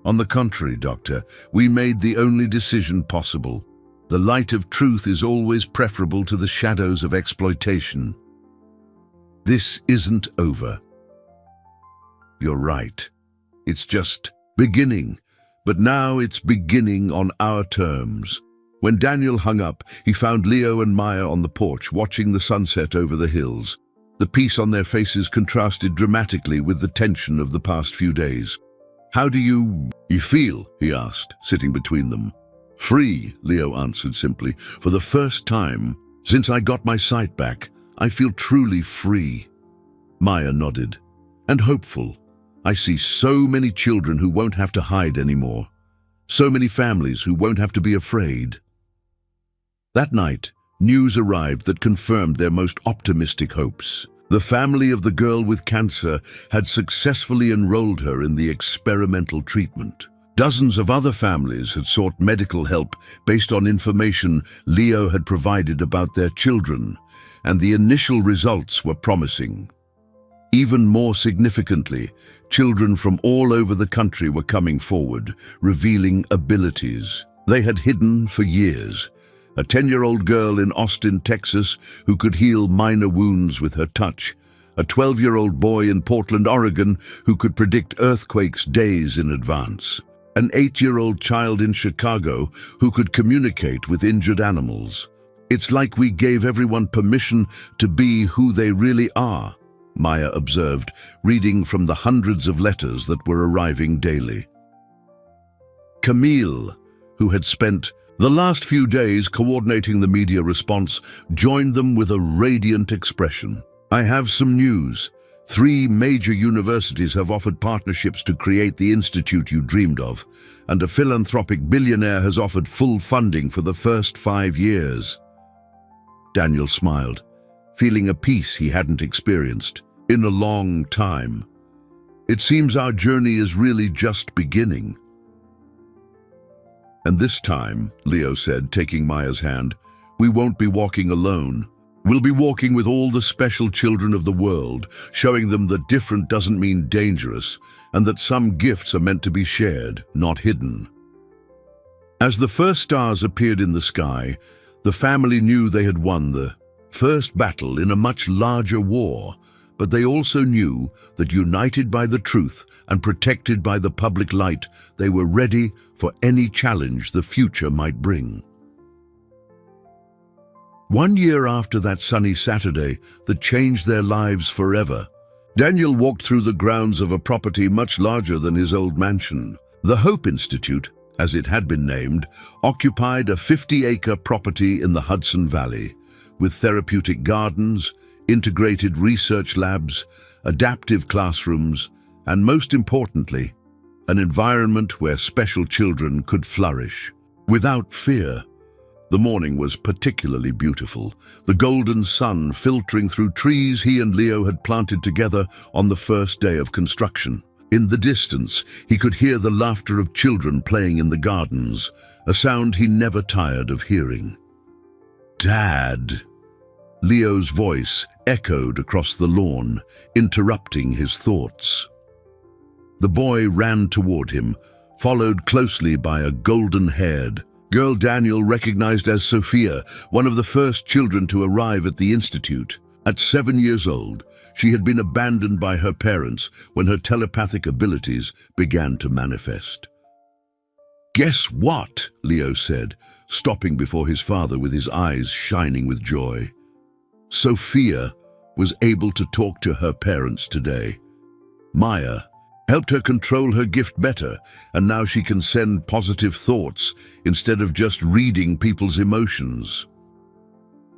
"On the contrary, Doctor, we made the only decision possible. The light of truth is always preferable to the shadows of exploitation. This isn't over." "You're right. It's just beginning. But now it's beginning on our terms." When Daniel hung up, he found Leo and Maya on the porch, watching the sunset over the hills. The peace on their faces contrasted dramatically with the tension of the past few days. "How do you feel?" he asked, sitting between them. "Free," Leo answered simply. "For the first time since I got my sight back, I feel truly free." Maya nodded. "And hopeful. I see so many children who won't have to hide anymore. So many families who won't have to be afraid." That night, news arrived that confirmed their most optimistic hopes. The family of the girl with cancer had successfully enrolled her in the experimental treatment. Dozens of other families had sought medical help based on information Leo had provided about their children, and the initial results were promising. Even more significantly, children from all over the country were coming forward, revealing abilities they had hidden for years. A 10-year-old girl in Austin, Texas, who could heal minor wounds with her touch. A 12-year-old boy in Portland, Oregon, who could predict earthquakes days in advance. An 8-year-old child in Chicago who could communicate with injured animals. "It's like we gave everyone permission to be who they really are," Maya observed, reading from the hundreds of letters that were arriving daily. Camille, who had spent the last few days coordinating the media response, joined them with a radiant expression. "I have some news. 3 major universities have offered partnerships to create the institute you dreamed of, and a philanthropic billionaire has offered full funding for the first 5 years. Daniel smiled, feeling a peace he hadn't experienced in a long time. "It seems our journey is really just beginning." "And this time," Leo said, taking Maya's hand, "we won't be walking alone. We'll be walking with all the special children of the world, showing them that different doesn't mean dangerous, and that some gifts are meant to be shared, not hidden." As the first stars appeared in the sky, the family knew they had won the first battle in a much larger war, but they also knew that united by the truth and protected by the public light, they were ready for any challenge the future might bring. 1 year after that sunny Saturday that changed their lives forever, Daniel walked through the grounds of a property much larger than his old mansion. The Hope Institute, as it had been named, occupied a 50-acre property in the Hudson Valley, with therapeutic gardens, integrated research labs, adaptive classrooms, and most importantly, an environment where special children could flourish without fear. The morning was particularly beautiful, the golden sun filtering through trees he and Leo had planted together on the first day of construction. In the distance, he could hear the laughter of children playing in the gardens, a sound he never tired of hearing. "Dad!" Leo's voice echoed across the lawn, interrupting his thoughts. The boy ran toward him, followed closely by a golden-haired girl Daniel recognized as Sophia, one of the first children to arrive at the Institute. At 7 years old, she had been abandoned by her parents when her telepathic abilities began to manifest. "Guess what?" Leo said, stopping before his father with his eyes shining with joy. Sophia was able to talk to her parents today. Maya helped her control her gift better, and now she can send positive thoughts instead of just reading people's emotions.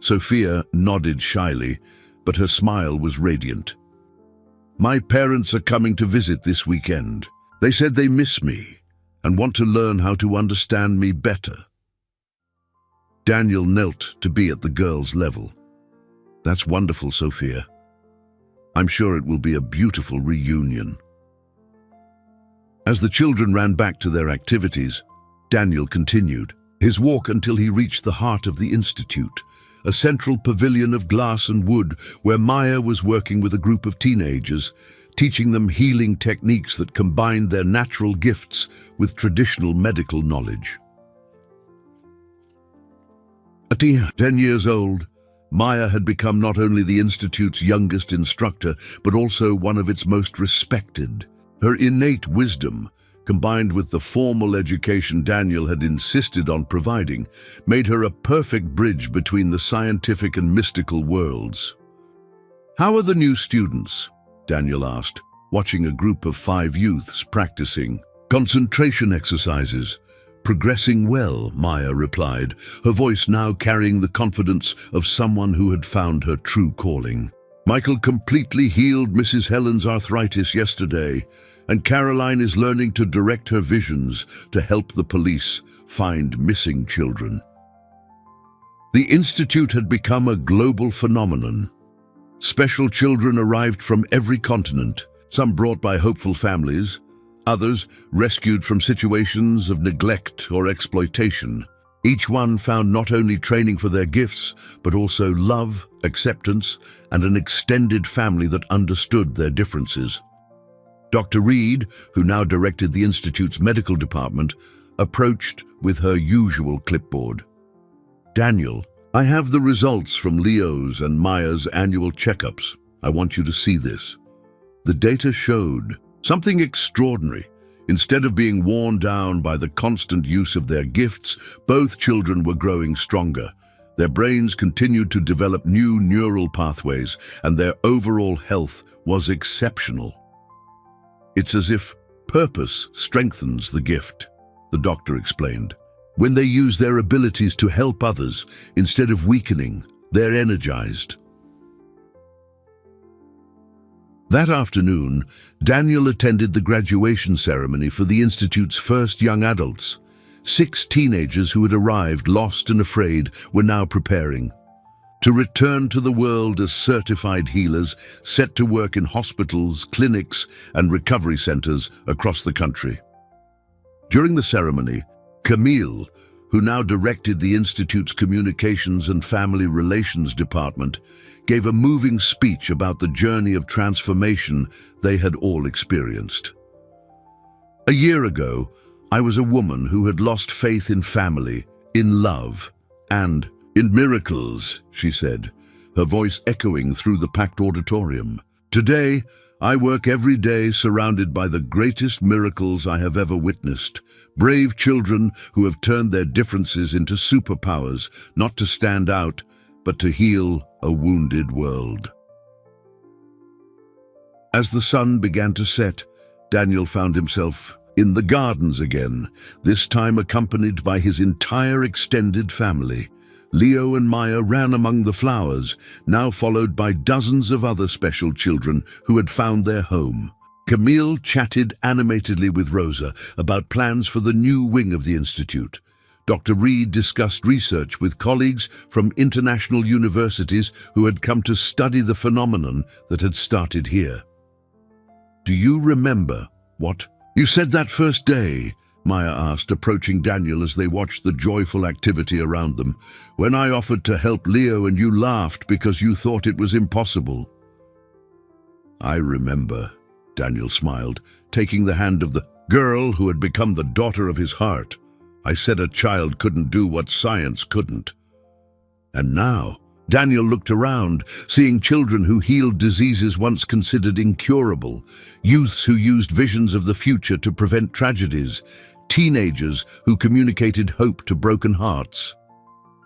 Sophia nodded shyly, but her smile was radiant. "My parents are coming to visit this weekend. They said they miss me and want to learn how to understand me better." Daniel knelt to be at the girl's level. "That's wonderful, Sophia. I'm sure it will be a beautiful reunion." As the children ran back to their activities, Daniel continued his walk until he reached the heart of the Institute, a central pavilion of glass and wood where Maya was working with a group of teenagers, teaching them healing techniques that combined their natural gifts with traditional medical knowledge. At 10 years old, Maya had become not only the Institute's youngest instructor, but also one of its most respected. Her innate wisdom, combined with the formal education Daniel had insisted on providing, made her a perfect bridge between the scientific and mystical worlds. "How are the new students?" Daniel asked, watching a group of 5 youths practicing concentration exercises. Progressing well, Maya replied, her voice now carrying the confidence of someone who had found her true calling. Michael completely healed Mrs. Helen's arthritis yesterday, and Caroline is learning to direct her visions to help the police find missing children. The Institute had become a global phenomenon. Special children arrived from every continent, some brought by hopeful families, others rescued from situations of neglect or exploitation. Each one found not only training for their gifts, but also love, acceptance, and an extended family that understood their differences. Dr. Reed, who now directed the Institute's medical department, approached with her usual clipboard. "Daniel, I have the results from Leo's and Maya's annual checkups. I want you to see this." The data showed something extraordinary. Instead of being worn down by the constant use of their gifts, both children were growing stronger. Their brains continued to develop new neural pathways, and their overall health was exceptional. "It's as if purpose strengthens the gift," the doctor explained. "When they use their abilities to help others, instead of weakening, they're energized." That afternoon, Daniel attended the graduation ceremony for the Institute's first young adults. 6 teenagers who had arrived lost and afraid were now preparing to return to the world as certified healers, set to work in hospitals, clinics, and recovery centers across the country. During the ceremony, Camille, who now directed the Institute's Communications and Family Relations Department, gave a moving speech about the journey of transformation they had all experienced. "A year ago, I was a woman who had lost faith in family, in love, and in miracles," she said, her voice echoing through the packed auditorium. "Today, I work every day surrounded by the greatest miracles I have ever witnessed. Brave children who have turned their differences into superpowers, not to stand out, but to heal a wounded world." As the sun began to set, Daniel found himself in the gardens again, this time accompanied by his entire extended family. Leo and Maya ran among the flowers, now followed by dozens of other special children who had found their home. Camille chatted animatedly with Rosa about plans for the new wing of the Institute. Dr. Reed discussed research with colleagues from international universities who had come to study the phenomenon that had started here. "Do you remember what you said that first day?" Maya asked, approaching Daniel as they watched the joyful activity around them. "When I offered to help Leo and you laughed because you thought it was impossible." "I remember," Daniel smiled, taking the hand of the girl who had become the daughter of his heart. "I said a child couldn't do what science couldn't." And now, Daniel looked around, seeing children who healed diseases once considered incurable, youths who used visions of the future to prevent tragedies, teenagers who communicated hope to broken hearts.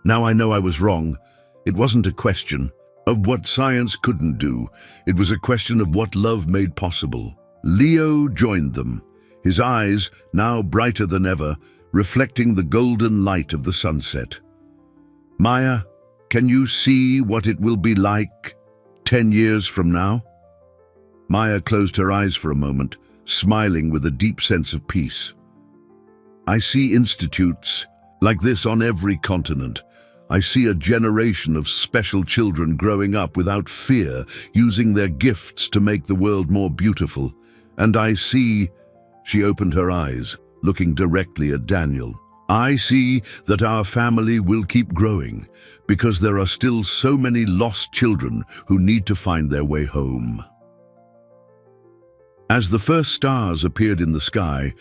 "Now I know I was wrong. It wasn't a question of what science couldn't do. It was a question of what love made possible." Leo joined them, his eyes now brighter than ever, reflecting the golden light of the sunset. "Maya, can you see what it will be like 10 years from now?" Maya closed her eyes for a moment, smiling with a deep sense of peace. "I see institutes like this on every continent. I see a generation of special children growing up without fear, using their gifts to make the world more beautiful. And I see," she opened her eyes, looking directly at Daniel, "I see that our family will keep growing, because there are still so many lost children who need to find their way home." As the first stars appeared in the sky,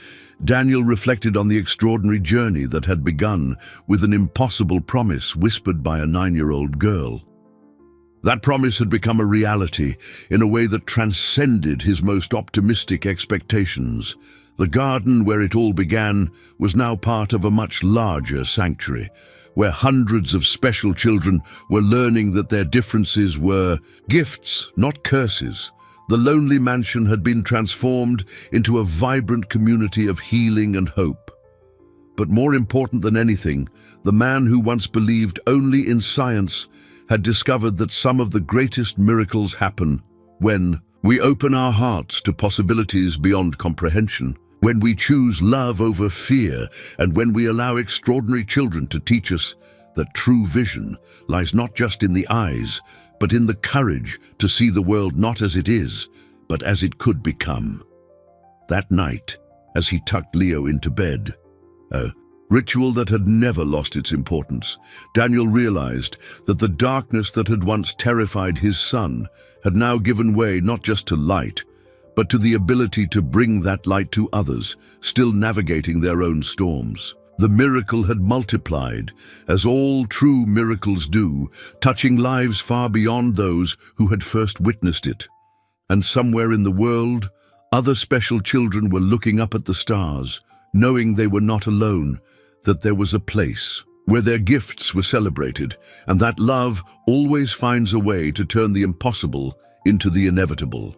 Daniel reflected on the extraordinary journey that had begun with an impossible promise whispered by a 9-year-old girl. That promise had become a reality in a way that transcended his most optimistic expectations. The garden where it all began was now part of a much larger sanctuary, where hundreds of special children were learning that their differences were gifts, not curses. The lonely mansion had been transformed into a vibrant community of healing and hope. But more important than anything, the man who once believed only in science had discovered that some of the greatest miracles happen when we open our hearts to possibilities beyond comprehension, when we choose love over fear, and when we allow extraordinary children to teach us that true vision lies not just in the eyes, but in the courage to see the world not as it is, but as it could become. That night, as he tucked Leo into bed, a ritual that had never lost its importance, Daniel realized that the darkness that had once terrified his son had now given way not just to light, but to the ability to bring that light to others, still navigating their own storms. The miracle had multiplied, as all true miracles do, touching lives far beyond those who had first witnessed it. And somewhere in the world, other special children were looking up at the stars, knowing they were not alone, that there was a place where their gifts were celebrated, and that love always finds a way to turn the impossible into the inevitable.